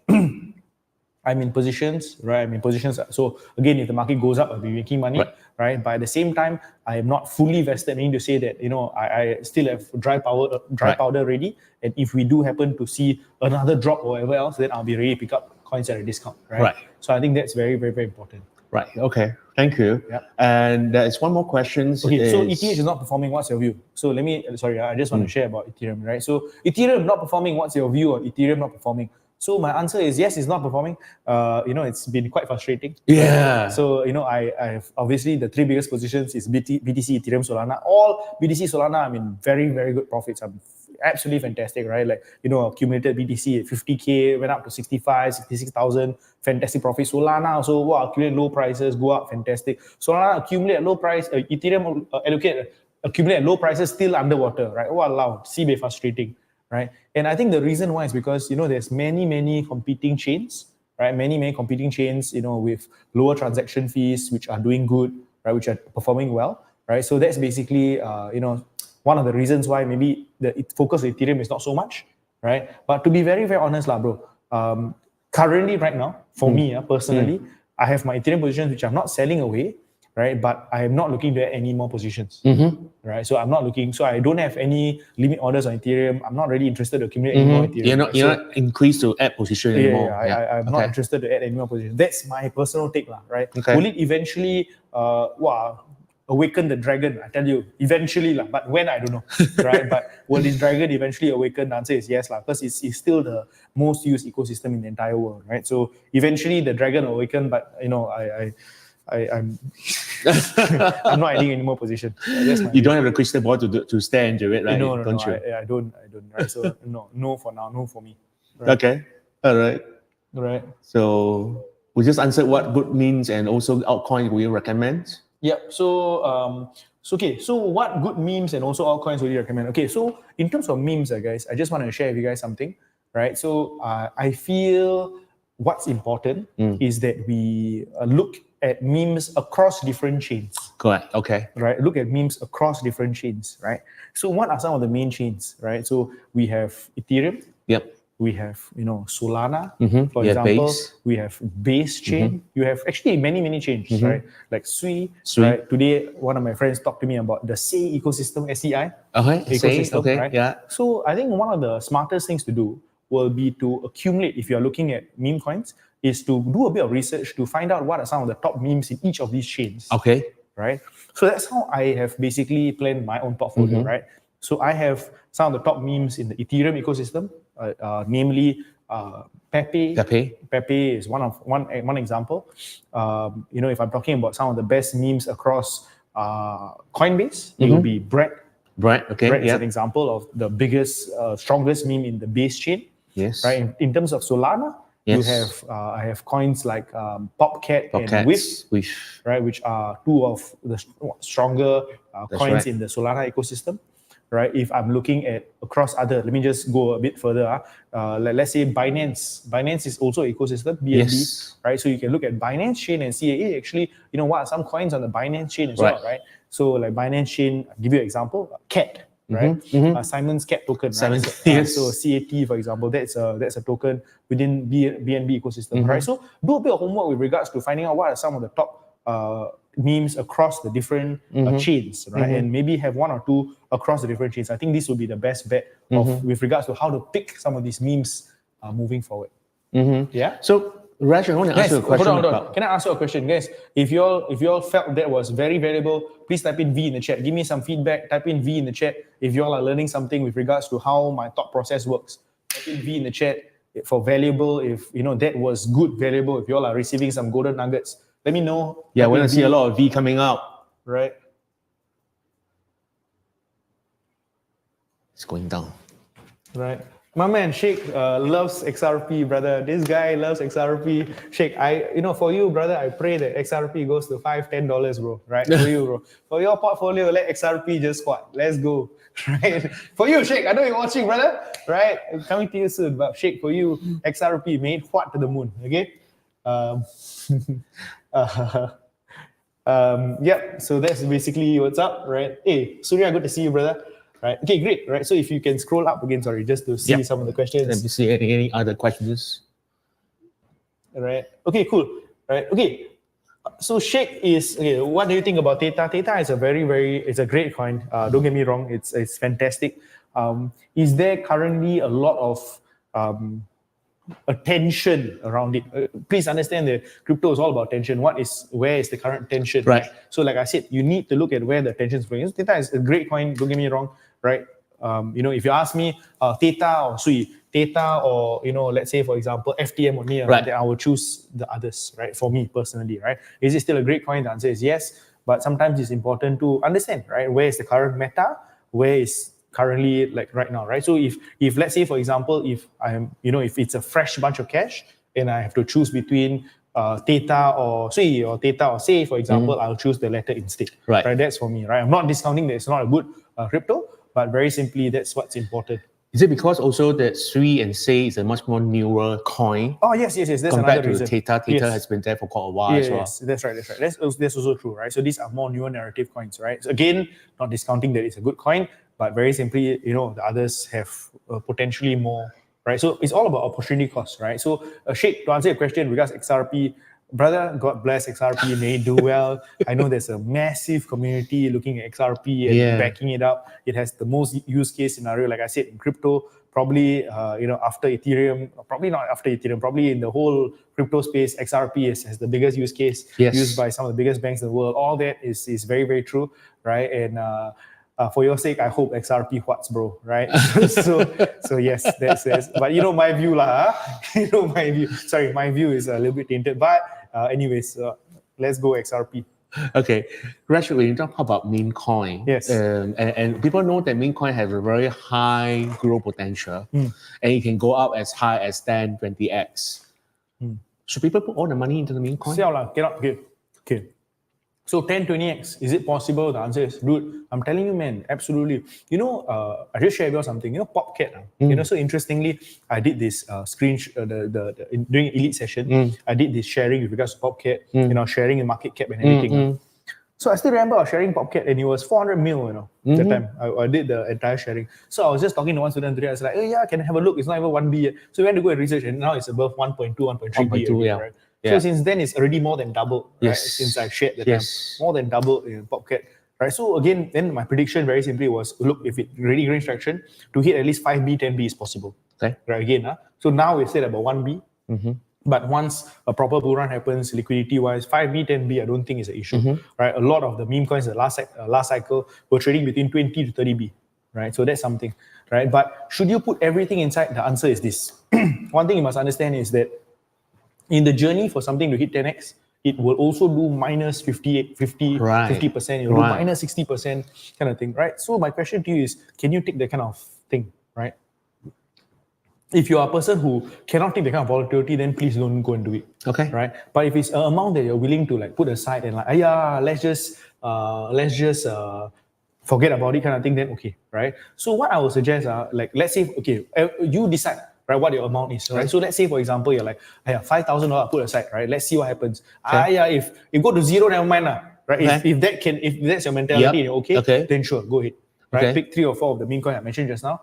I'm in positions, right? So again, if the market goes up, I'll be making money, right? But at the same time, I am not fully vested, meaning to say that, I still have dry powder ready. And if we do happen to see another drop or whatever else, then I'll be ready to pick up coins at a discount, right? So I think that's very, very, very important. Right. Okay. Thank you. Yep. And there is one more question. Okay. So ETH is not performing. What's your view? So I just want to share about Ethereum, right? So Ethereum not performing. What's your view on Ethereum not performing? So my answer is yes, it's not performing. It's been quite frustrating. Yeah. So I've obviously the 3 biggest positions is BTC, Ethereum, Solana. All BTC, Solana, I'm in very, very good profits. I'm absolutely fantastic, right? Like, accumulated BTC at 50K, went up to 65, 66,000, fantastic profit. Solana also, accumulate low prices, go up, fantastic. Solana accumulate low price, Ethereum accumulate at low prices, still underwater, right? Wow, sibei frustrating, right? And I think the reason why is because, there's many competing chains, right? Many competing chains, with lower transaction fees, which are doing good, right? Which are performing well, right? So that's basically, one of the reasons why maybe the focus on Ethereum is not so much, right? But to be very, very honest, bro, currently right now, for me personally, I have my Ethereum positions which I'm not selling away, right? But I am not looking to add any more positions, right? So I'm not looking, so I don't have any limit orders on Ethereum. I'm not really interested to accumulate any more Ethereum. You're not increased to add position anymore. I'm not interested to add any more positions. That's my personal take, right? Okay. Will it eventually, awaken the dragon? I tell you, eventually, but when, I don't know, right? But will this dragon eventually awaken? The answer is yes, because it's still the most used ecosystem in the entire world, right? So eventually the dragon will awaken, but I'm I'm not adding any more position. You don't have a crystal ball to stare into it, right? No, don't you? I don't, right? So no for now, no for me. Right? Okay, all right. Right. So we just answered what good memes and also altcoins will you recommend? Yep. So what good memes and also altcoins would you recommend? Okay, so in terms of memes, guys, I just want to share with you guys something, right? So I feel what's important is that we look at memes across different chains. Correct. Okay. Right. Look at memes across different chains. Right. So what are some of the main chains? Right. So we have Ethereum. Yep. We have Solana, for example. Base. We have Base chain. You have actually many chains, right? Like Sui. Right. Today, one of my friends talked to me about the SEI ecosystem, SEI ecosystem. Okay. Right? Yeah. So I think one of the smartest things to do will be to accumulate, if you're looking at meme coins, is to do a bit of research to find out what are some of the top memes in each of these chains. Okay. Right. So that's how I have basically planned my own portfolio, right? So I have some of the top memes in the Ethereum ecosystem, namely Pepe. Pepe is one example. If I'm talking about some of the best memes across Coinbase, it will be Bread. Okay. Bread is an example of the biggest, strongest meme in the Base chain. Yes. Right. In terms of Solana, you have I have coins like Popcat and Whiff, right, which are two of the stronger coins in the Solana ecosystem. Right. If I'm looking at across other, let me just go a bit further. Let's say Binance. Binance is also ecosystem, BNB, right? So you can look at Binance chain and see, actually, what are some coins on the Binance chain as well, right? So like Binance chain, I'll give you an example, CAT. Right, Simon's CAT token. Right? So CAT, for example, that's a token within BNB ecosystem. Right. So do a bit of homework with regards to finding out what are some of the top memes across the different chains, right? And maybe have one or two across the different chains. I think this would be the best bet with regards to how to pick some of these memes moving forward. Yeah. So Raj, I want to ask you a question. Hold on. Can I ask you a question, guys? If you all felt that was very valuable, please type in V in the chat. Give me some feedback. Type in V in the chat if you all are learning something with regards to how my thought process works. Type in V in the chat for valuable. If that was good, valuable. If you all are receiving some golden nuggets, let me know. Yeah, we're gonna see a lot of V coming out. Right. It's going down. Right. My man Sheikh loves XRP, brother. This guy loves XRP. Sheikh, for you, brother, I pray that XRP goes to $5-10, bro. Right? For you, bro. For your portfolio, let XRP just squat. Let's go. Right? For you, Sheikh, I know you're watching, brother. Right? I'm coming to you soon. But Sheikh, for you, XRP made what to the moon. Okay? Yep. So that's basically what's up, right? Hey, Surya, good to see you, brother. Right. Okay, great. Right. So if you can scroll up again, just to see some of the questions. Let me see any other questions. Right. Okay, cool. Right. Okay. So Sheikh is what do you think about Theta? Theta is it's a great coin. Don't get me wrong, it's fantastic. Is there currently a lot of attention around it? Please understand that crypto is all about attention. Where is the current tension? Right. So like I said, you need to look at where the attention is going. Theta is a great coin. Don't get me wrong. Right. If you ask me, Theta or Sui, Theta or let's say for example FTM or NEAR, then I will choose the others. Right. For me personally, right. Is it still a great coin? The answer is yes. But sometimes it's important to understand, right, where is the current meta, where is currently like right now, right? So if let's say for example, if I'm if it's a fresh bunch of cash and I have to choose between Theta or Sui or Theta or Say, for example, I'll choose the latter instead. Right. That's for me, right? I'm not discounting that it's not a good crypto, but very simply that's what's important. Is it because also that Sui and Say is a much more newer coin? Oh yes. That's compared another reason. Theta. Theta has been there for quite a while as well. Yes, that's right. That's also true, right? So these are more newer narrative coins, right? So again, not discounting that it's a good coin, but very simply, the others have potentially more, right? So it's all about opportunity cost, right? So Sheikh, to answer your question regards XRP, brother, God bless XRP, may do well. I know there's a massive community looking at XRP and backing it up. It has the most use case scenario, like I said, in crypto, probably after Ethereum, probably not after Ethereum, probably in the whole crypto space, XRP has the biggest use case used by some of the biggest banks in the world. All that is very, very true, right? And for your sake, I hope XRP whats, bro, right? so yes, that's but my view lah. My view. Sorry, my view is a little bit tainted. But anyways, let's go XRP. Okay, Rashid, when you talk about meme coin, yes, and people know that meme coin has a very high growth potential, and it can go up as high as 10, 20x. Should people put all the money into the meme coin? Okay. So 10, 20x, is it possible? The answer is, dude, I'm telling you, man, absolutely. I just shared with you something. PopCat. So interestingly, I did this during Elite session. I did this sharing with regards to PopCat. Sharing in market cap and everything. So I still remember I was sharing PopCat, and it was 400 mil. That time I did the entire sharing. So I was just talking to one student today. I was like, can I have a look? It's not even 1B yet. So we went to go and research, and now it's above 1.2, 1.3B. Right? So since then, it's already more than doubled, right? Since I shared the time, more than doubled in PopCat, right? So again, then my prediction very simply was, look, if it really gains traction, to hit at least 5B, 10B is possible. Okay. Right, again. So now we said about 1B, but once a proper bull run happens, liquidity-wise, 5B, 10B, I don't think is an issue, right? A lot of the meme coins, the last cycle, were trading between 20 to 30B, right? So that's something, right? But should you put everything inside? The answer is this. One thing you must understand is that in the journey for something to hit 10x, it will also do minus 50%, it will do minus 60% kind of thing, right? So my question to you is, can you take that kind of thing, right? If you are a person who cannot take that kind of volatility, then please don't go and do it. Okay. Right? But if it's an amount that you're willing to put aside and let's just forget about it kind of thing, then okay, right? So what I would suggest let's say, you decide, right, what your amount is, right? So let's say, for example, you're like, $5,000 put aside, right? Let's see what happens. If go to zero, never mind, right? If that's your mentality, then sure, go ahead, right? Pick 3 or 4 of the meme coin I mentioned just now,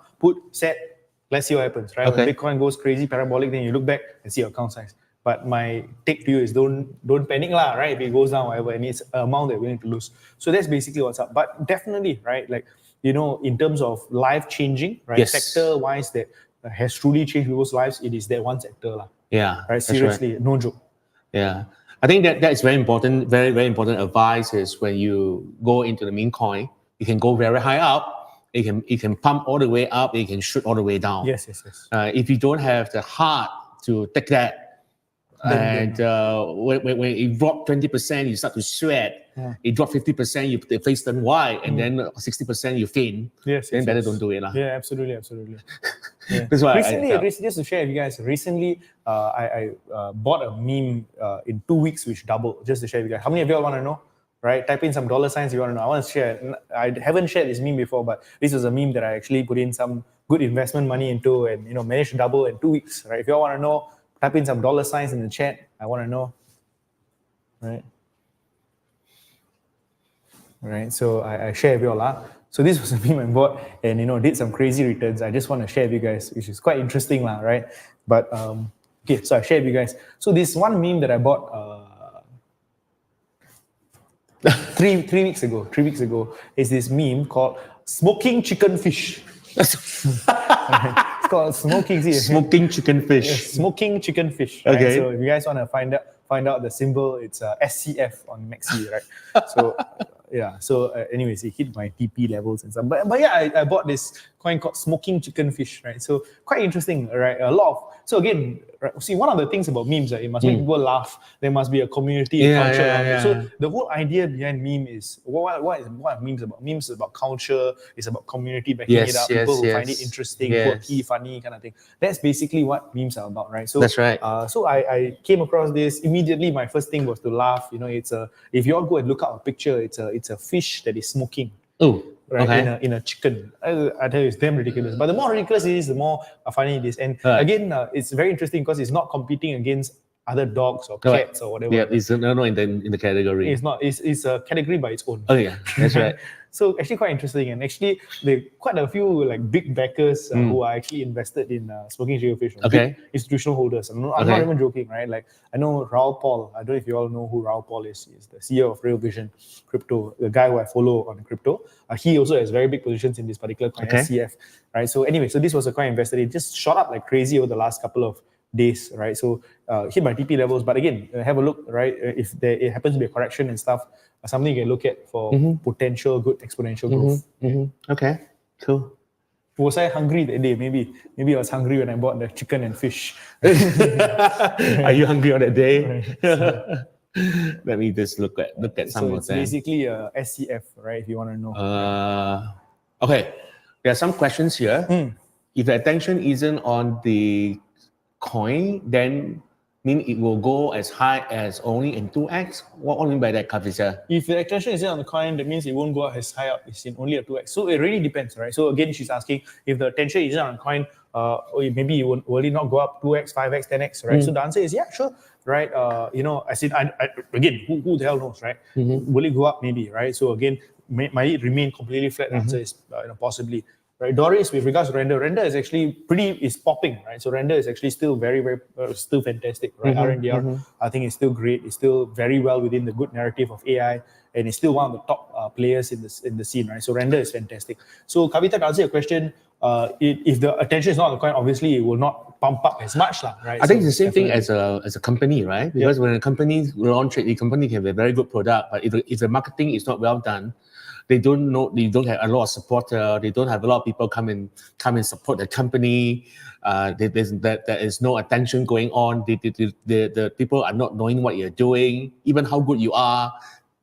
let's see what happens, right? When Bitcoin goes crazy, parabolic, then you look back and see your account size. But my take to you is don't panic right? If it goes down, whatever, and it's an amount that we're going to lose. So that's basically what's up. But definitely, right, in terms of life changing, right, sector-wise that has truly changed people's lives, it is that one sector. Right? Seriously, no joke. Yeah. I think that is very important, very, very important advice is when you go into the meme coin, you can go very high up, it can pump all the way up, it can shoot all the way down. Yes. If you don't have the heart to take that, when it dropped 20%, you start to sweat. It dropped 50%, your face turn white, and then 60% you faint. Then better don't do it. Yeah, absolutely. Yeah. That's why recently, just to share with you guys, I bought a meme in 2 weeks, which doubled, just to share with you guys. How many of you all want to know? Right? Type in some dollar signs if you want to know. I want to share. I haven't shared this meme before, but this was a meme that I actually put in some good investment money into and managed to double in 2 weeks. Right? If you all want to know, type in some dollar signs in the chat. I want to know. Right? So I share with you all. So this was a meme I bought and did some crazy returns. I just want to share with you guys, which is quite interesting, right? But so I shared with you guys. So this one meme that I bought 3 weeks ago is this meme called smoking chicken fish. It's called smoking chicken fish. Yeah, smoking chicken fish. Right? Okay. So if you guys want to find out the symbol, it's SCF on Maxi, right? So yeah. So anyways, it hit my TP levels and stuff. But yeah, I bought this coin called smoking chicken fish, right? So quite interesting, right? So again, right, see, one of the things about memes, it must make people laugh. There must be a community and culture around it. So the whole idea behind meme is what are memes about? Memes is about culture. It's about community backing it up. People who find it interesting, quirky, funny kind of thing. That's basically what memes are about, right? So that's right. So I came across this immediately. My first thing was to laugh. It's if you all go and look up a picture, it's a fish that is smoking. Oh. Right, okay. in a chicken. I tell you, it's damn ridiculous. But the more ridiculous it is, the more funny it is. And again, it's very interesting because it's not competing against other dogs or cats or whatever. Yeah, it's no in the category. It's not. It's a category by its own. Oh yeah, that's right. So actually quite interesting, and actually there quite a few like big backers who are actually invested in Smoking Fish. Big institutional holders. I'm not even joking, right? Like I know Raul Paul. I don't know if you all know who Raul Paul is. He's the CEO of Real Vision Crypto, the guy who I follow on crypto. He also has very big positions in this particular coin, SCF, right? So anyway, so this was a coin invested in, just shot up like crazy over the last couple of days, right? So hit my TP levels, but again, have a look, right? If it happens to be a correction and stuff, something you can look at for potential good exponential growth. Okay, cool. Was I hungry that day? Maybe I was hungry when I bought the chicken and fish. Are you hungry on that day? Let me just look at some of them. So it's basically a SCF, right? If you want to know. Okay, there are some questions here. If the attention isn't on the coin, then mean it will go as high as only in 2x? What do you mean by that, Kavisa? If the attention isn't on the coin, that means it won't go as high up. It's in only a 2x. So it really depends, right? So again, she's asking if the attention isn't on the coin, maybe it will it not go up 2x, 5x, 10x, right? So the answer is yeah, sure, right? Again, who the hell knows, right? Will it go up? Maybe, right? So again, might it remain completely flat? The answer is possibly. Right, Doris, with regards to render is actually is popping, right? So render is actually still very, very, still fantastic, right? RNDR, I think it's still great. It's still very well within the good narrative of AI, and it's still one of the top players in the scene, right? So render is fantastic. So Kavita, to answer your question, if the attention is not on the coin, obviously it will not pump up as much, right? I think it's the same thing as a company, right? Because when a company launch it, the company can have a very good product, but if the marketing is not well done, they don't have a lot of supporter. They don't have a lot of people come and support the company. There is no attention going on. The people are not knowing what you're doing, even how good you are.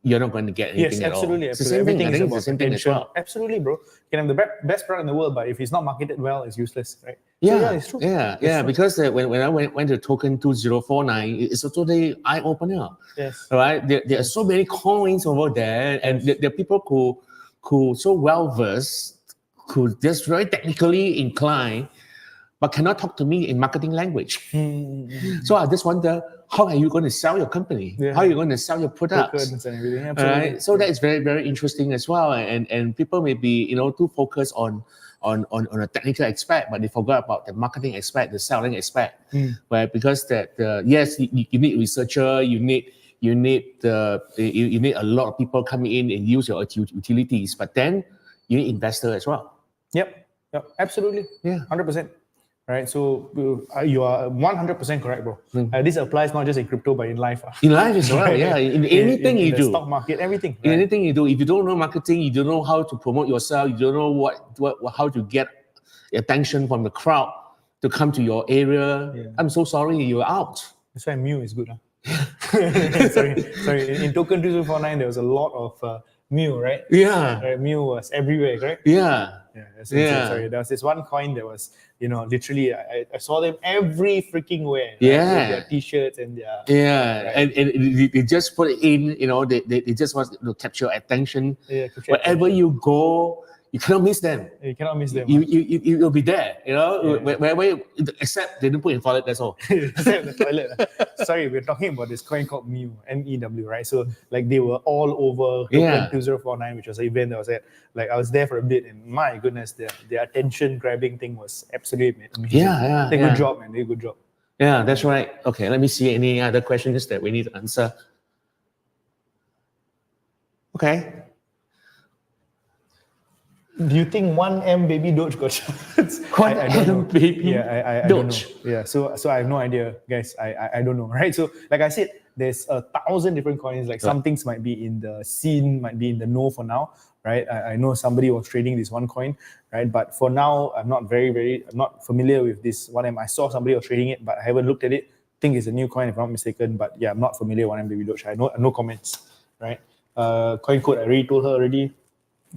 You're not going to get anything at all. It's the same thing. I think it's the same thing as well. Absolutely, bro. You can have the best product in the world, but if it's not marketed well, it's useless, right? Yeah, so, it's true. Yeah. Because when I went to token 2049, it's a totally eye opener. Yes. Right. There are so many coins over there, and there are people who so well versed, who just very technically inclined, but cannot talk to me in marketing language. So I just wonder, how are you going to sell your company? How are you going to sell your products? And everything. Absolutely. Right? So that is very, very interesting as well. And people may be, too focused on a technical aspect, but they forgot about the marketing aspect, the selling aspect. Right? Because yes, you need researcher, you need a lot of people coming in and use your utilities, but then you need investor as well. Yep. Absolutely. Yeah. 100%. Right, so you are 100% correct, bro. This applies not just in crypto, but in life. In life as well, yeah. In anything you do, stock market, everything. In anything you do, if you don't know marketing, you don't know how to promote yourself, you don't know how to get attention from the crowd to come to your area. I'm so sorry, you're out. That's why Mu is good, sorry. In token 2049, there was a lot of Mu, right? Yeah. Right, Mu was everywhere, correct? Yeah. Sorry, there was this one coin that was, literally, I saw them every freaking where. Right? Yeah. With their t-shirts and their... Yeah, right. and they just put it in, they just want to capture attention. Yeah, wherever you go, you cannot miss them. You cannot miss them. You'll be there, wherever except they didn't put in toilet, that's all. Except the toilet. Sorry, we're talking about this coin called MEW, MEW, right? So like they were all over 2049, which was an event that was at, like I was there for a bit, and my goodness, their attention grabbing thing was absolutely amazing. Yeah. Good job, man. Good job. Yeah, that's right. Okay, let me see any other questions that we need to answer. Okay. Do you think 1M baby Doge got shots? 1M baby I don't know. Yeah, so I have no idea, guys. I don't know, right? So like I said, there's 1,000 different coins. Like some things might be in the scene, might be in the know for now, right? I know somebody was trading this one coin, right? But for now, I'm not I'm not familiar with this 1M. I saw somebody was trading it, but I haven't looked at it. I think it's a new coin if I'm not mistaken. But yeah, I'm not familiar with 1M baby Doge. I know no comments, right? Coin code, I already told her already.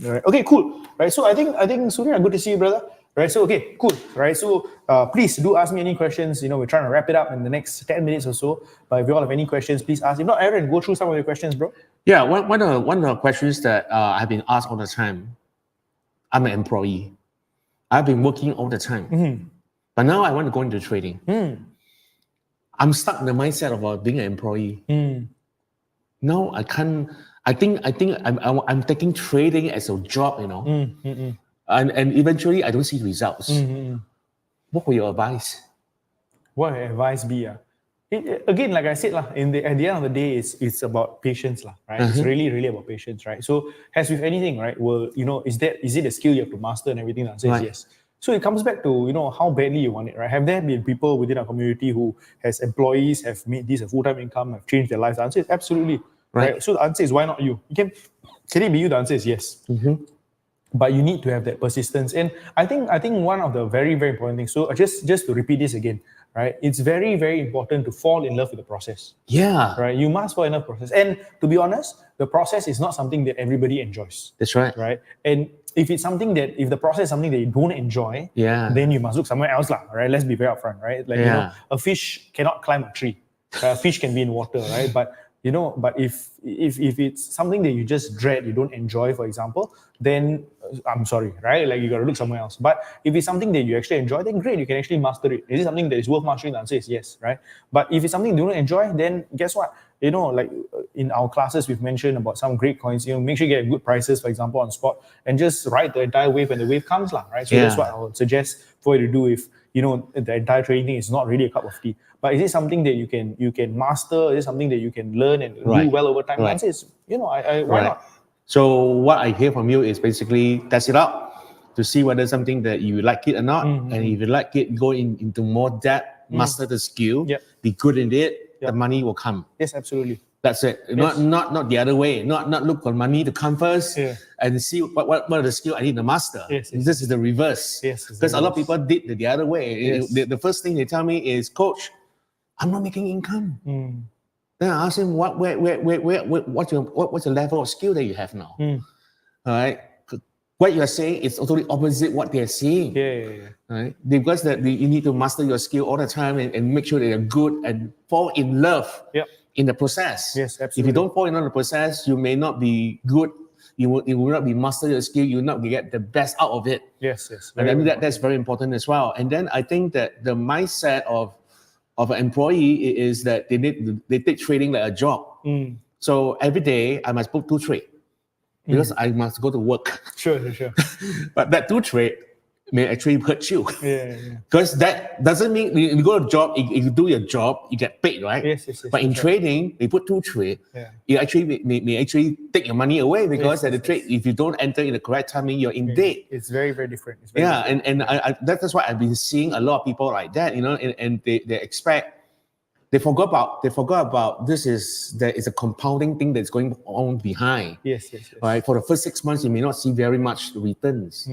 Right. Okay, cool. Right. So I think Surya, good to see you, brother. Right. So okay, cool. Right. So please do ask me any questions. We're trying to wrap it up in the next 10 minutes or so. But if you all have any questions, please ask. If not, Aaron, go through some of your questions, bro. Yeah. One of the questions that I've been asked all the time. I'm an employee. I've been working all the time, but now I want to go into trading. I'm stuck in the mindset of being an employee. Now I can't I think I'm taking trading as a job, and eventually I don't see results. What would your advice? What advice be? Again, like I said, at the end of the day, it's about patience, right? It's really, really about patience, right? So, as with anything, right? Well, is it a skill you have to master and everything? The answer is yes. So it comes back to how badly you want it, right? Have there been people within our community who has employees have made this a full-time income, have changed their lives? The answer is absolutely, right? So the answer is why not you? Can it be you? The answer is yes. But you need to have that persistence. And I think one of the very, very important things, so just to repeat this again, right? It's very, very important to fall in love with the process. Yeah. Right? You must fall in love with the process. And to be honest, the process is not something that everybody enjoys. That's right. Right? And if the process is something that you don't enjoy, then you must look somewhere else, right? Let's be very upfront, right? Like, a fish cannot climb a tree. A fish can be in water, right? But if it's something that you just dread, you don't enjoy, for example, then I'm sorry, right? Like, you got to look somewhere else. But if it's something that you actually enjoy, then great, you can actually master it. Is it something that is worth mastering? The answer is yes, right? But if it's something you don't enjoy, then guess what? Like in our classes, we've mentioned about some great coins. Make sure you get good prices, for example, on spot, and just ride the entire wave when the wave comes, right? So that's what I would suggest for you to do if the entire trading thing is not really a cup of tea. But is it something that you can master? Is it something that you can learn and do well over time? The answer is, why not? So what I hear from you is basically test it out to see whether something that you like it or not. And if you like it, go into more depth, master the skill, be good in it, the money will come. Yes, absolutely. That's it. Yes. Not the other way. Not look for money to come first and see what are the skill I need to master. Yes. This is the reverse. Yes. Because a lot of people did the other way. Yes. The first thing they tell me is, Coach, I'm not making income. Then I ask him, what's your level of skill that you have now? All right. What you are saying is totally opposite what they are seeing. Yeah. Right? Because you need to master your skill all the time and make sure that you're good and fall in love in the process. Yes, absolutely. If you don't fall in love with the process, you may not be good. You will not be master your skill. You will not get the best out of it. Yes. And I think that's very important as well. And then I think that the mindset of an employee is that they take trading like a job. So every day I must book 2 trade because I must go to work. Sure. But that 2 trade may actually hurt you. Yeah. Because that doesn't mean you go to a job, if you do your job, you get paid, right? Yes. But in trading, they put 2 trade. It actually may actually take your money away because at the trade, if you don't enter in the correct timing, you're in debt. It's very, very different. And that's why I've been seeing a lot of people like that, and they expect. They forgot about there is a compounding thing that's going on behind. Yes. Right. For the first 6 months, you may not see very much returns.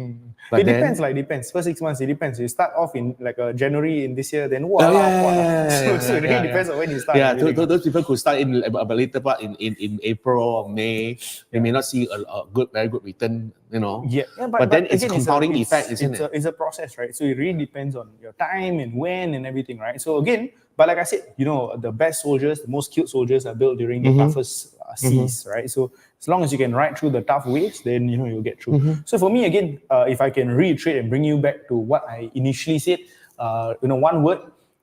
But it depends. First 6 months, it depends. You start off in like January in this year, then So it really depends on when you start. Yeah, those people who start in a later part in April or May, they may not see a very good return. But then it's again, compounding effect, isn't it? It's a process, right? So it really depends on your time and when and everything, right? So again, but like I said, the best soldiers, the most skilled soldiers are built during the toughest seas, right? So as long as you can ride through the tough waves, then you'll get through. So for me, again, if I can reiterate and bring you back to what I initially said, one word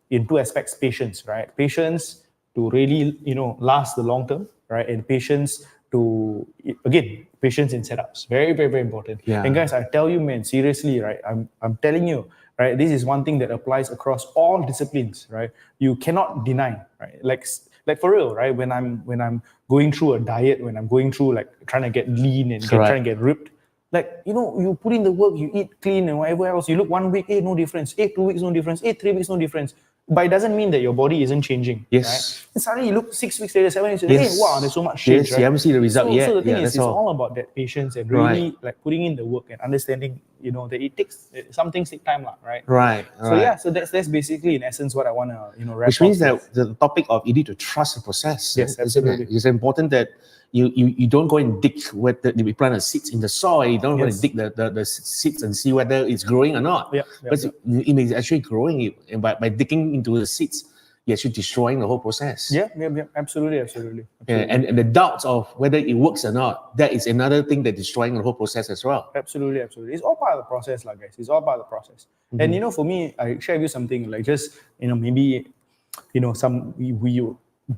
in 2 aspects: patience, right? Patience to really last the long term, right? And patience patience in setups, very, very, very important. And guys, I tell you, man, seriously, right? I'm telling you, right? This is one thing that applies across all disciplines, right? You cannot deny, right? Like for real, right? When I'm going through a diet, when I'm going through like trying to get lean and trying to get ripped, like you put in the work, you eat clean and whatever else. You look 1 week, no difference. 2 weeks, no difference. 3 weeks, no difference. But it doesn't mean that your body isn't changing. Yes. Right? And suddenly you look 6 weeks later, 7 weeks later, hey, wow, there's so much change. Yes, right? You haven't seen the result yet. So the thing is, it's all about that patience and really like putting in the work and understanding, that it takes some things take time, right? Right. So that's basically in essence what I want to wrap. Which means that the topic of you need to trust the process. Yes, absolutely. It's important that you don't go and dig whether we plant the seeds in the soil. You don't go and dig the seeds and see whether it's growing or not. Because it may actually growing, and by digging into the seeds, you're actually destroying the whole process. Yeah, absolutely. And the doubts of whether it works or not, that is another thing that's destroying the whole process as well. Absolutely. It's all part of the process, guys. It's all part of the process. And for me, I share with you something like just maybe some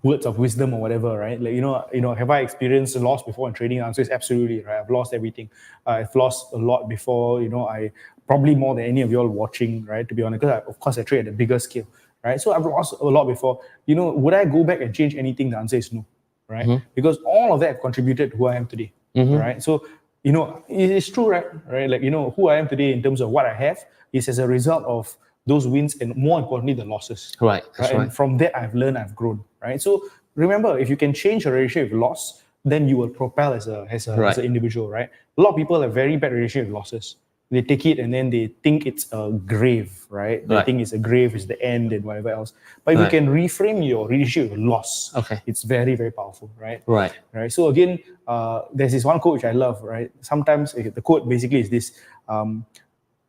words of wisdom or whatever, right? Like, have I experienced loss before in trading? The answer is absolutely, right? I've lost everything. I've lost a lot before, I probably more than any of y'all watching, right? To be honest, because of course I trade at a bigger scale, right? So I've lost a lot before. Would I go back and change anything? The answer is no, right? Because all of that contributed to who I am today, right? So, it's true, right? Like, who I am today in terms of what I have is as a result of those wins and more importantly, the losses. Right. That's right. And from that, I've learned, I've grown, right? So remember, if you can change your relationship with loss, then you will propel as an individual, right? A lot of people have very bad relationship with losses. They take it and then they think it's a grave, right? They think it's a grave, it's the end and whatever else. But if you can reframe your relationship with loss, it's very, very powerful, right? Right. So again, there's this one quote which I love, right? Sometimes the quote basically is this,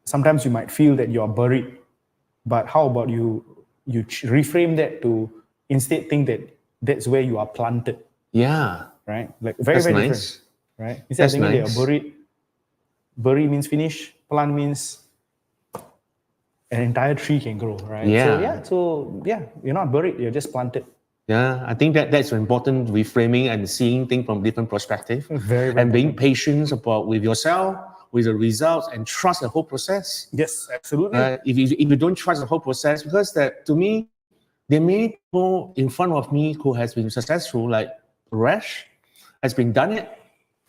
sometimes you might feel that you're buried, but how about you reframe that to instead think that that's where you are planted. Yeah. Right? Like very, very nice. different. Right? Instead of thinking that you're buried, bury means finish, plant means an entire tree can grow, right? Yeah. So you're not buried, you're just planted. Yeah, I think that's important, reframing and seeing things from different perspectives. Very, very and being patient with yourself, with the results, and trust the whole process. Yes, absolutely. If you don't trust the whole process, because that to me, there are many people in front of me who has been successful, like Rash has been done it.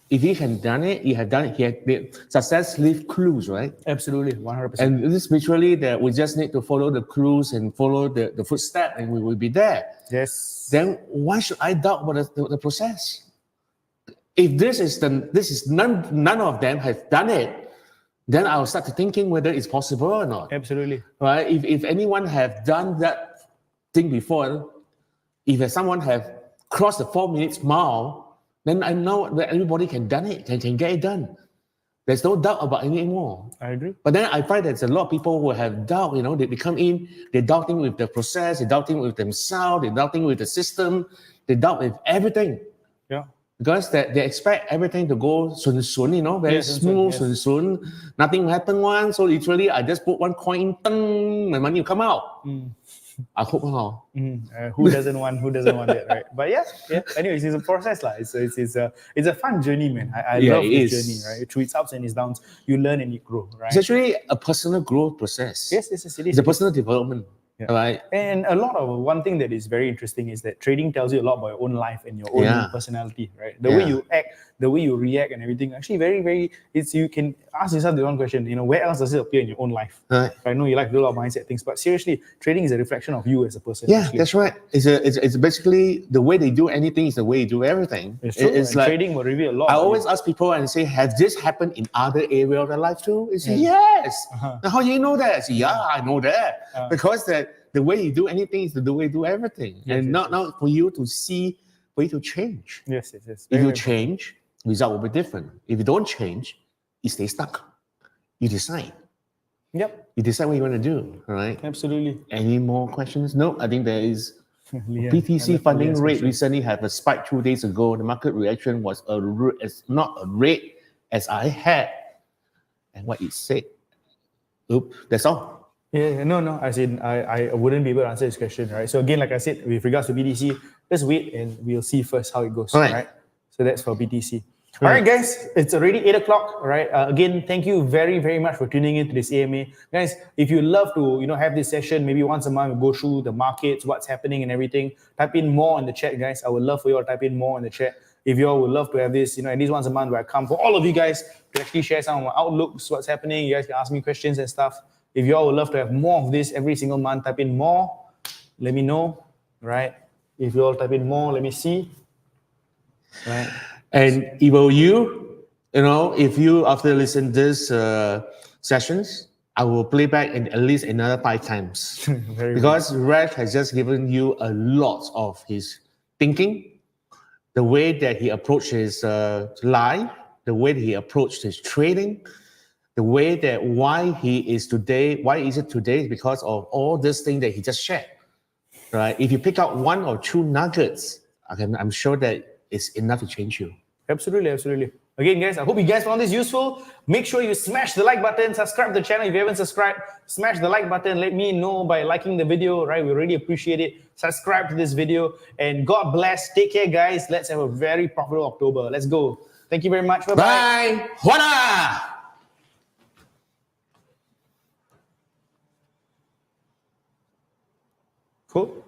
If he had done it, he had done it. He had the success leave clues, right? Absolutely, 100%. And this literally that we just need to follow the clues and follow the footstep, and we will be there. Yes. Then why should I doubt about the process? If this is none of them have done it, then I'll start to thinking whether it's possible or not. Absolutely. Right? If anyone have done that thing before, if someone have crossed the 4 minutes mile, then I know that everybody can done it, can get it done. There's no doubt about it anymore. I agree. But then I find there's a lot of people who have doubt, they come in, they're doubting with the process, they're doubting with themselves, they're doubting with the system, they doubt with everything. Yeah. Because they expect everything to go sun, very smooth, sun. Nothing will happen once. So literally, I just put one coin, my money will come out. I hope not. Who doesn't want it, right? But yeah. Anyways, it's a process, lah. It's a fun journey, man. I love this journey, right? Through its ups and its downs, you learn and you grow, right? It's actually a personal growth process. Yes, it is. It's a personal development. Yeah. Right. And one thing that is very interesting is that trading tells you a lot about your own life and your own personality, right? The way you act, the way you react and everything. Actually, very, very, you can ask yourself the one question, where else does it appear in your own life? Right. I know you like to do a lot of mindset things, but seriously, trading is a reflection of you as a person. Yeah, actually. That's right. It's basically the way they do anything is the way you do everything. It's true. It's like, trading will reveal a lot. I always ask people and say, has this happened in other areas of their life too? It's yes. Now, how do you know that? I say, I know that. Because the way you do anything is the way you do everything. And not for you to see, for you to change. Yes. If you change, result will be different. If you don't change, you stay stuck. You decide. Yep. You decide what you want to do, all right? Absolutely. Any more questions? No, I think there is. BTC funding rate recently had a spike 2 days ago. The market reaction was not a rate as I had. And what it said. That's all. Yeah, no. As in, I wouldn't be able to answer this question, right? So again, like I said, with regards to BTC, just wait and we'll see first how it goes, right? So that's for BTC. All right, guys, it's already 8 o'clock, right? Again, thank you very, very much for tuning into this AMA. Guys, if you love to, have this session, maybe once a month, we'll go through the markets, what's happening and everything. Type in more in the chat, guys. I would love for you all to type in more in the chat. If you all would love to have this, at least once a month where I come for all of you guys to actually share some of my outlooks, what's happening. You guys can ask me questions and stuff. If you all would love to have more of this every single month, type in more. Let me know, right? If you all type in more, let me see. Right. And if you after listen this sessions, I will play back at least another 5 times. Because Raj has just given you a lot of his thinking, the way that he approached his life, the way that he approached his trading, the way that why is it today because of all this thing that he just shared, right? If you pick out 1 or 2 nuggets, I'm sure that it's enough to change you. Absolutely. Again, guys, I hope you guys found this useful. Make sure you smash the like button, subscribe to the channel if you haven't subscribed. Smash the like button. Let me know by liking the video, right? We really appreciate it. Subscribe to this video. And God bless. Take care, guys. Let's have a very profitable October. Let's go. Thank you very much. Bye-bye. Bye. Hola. Cool.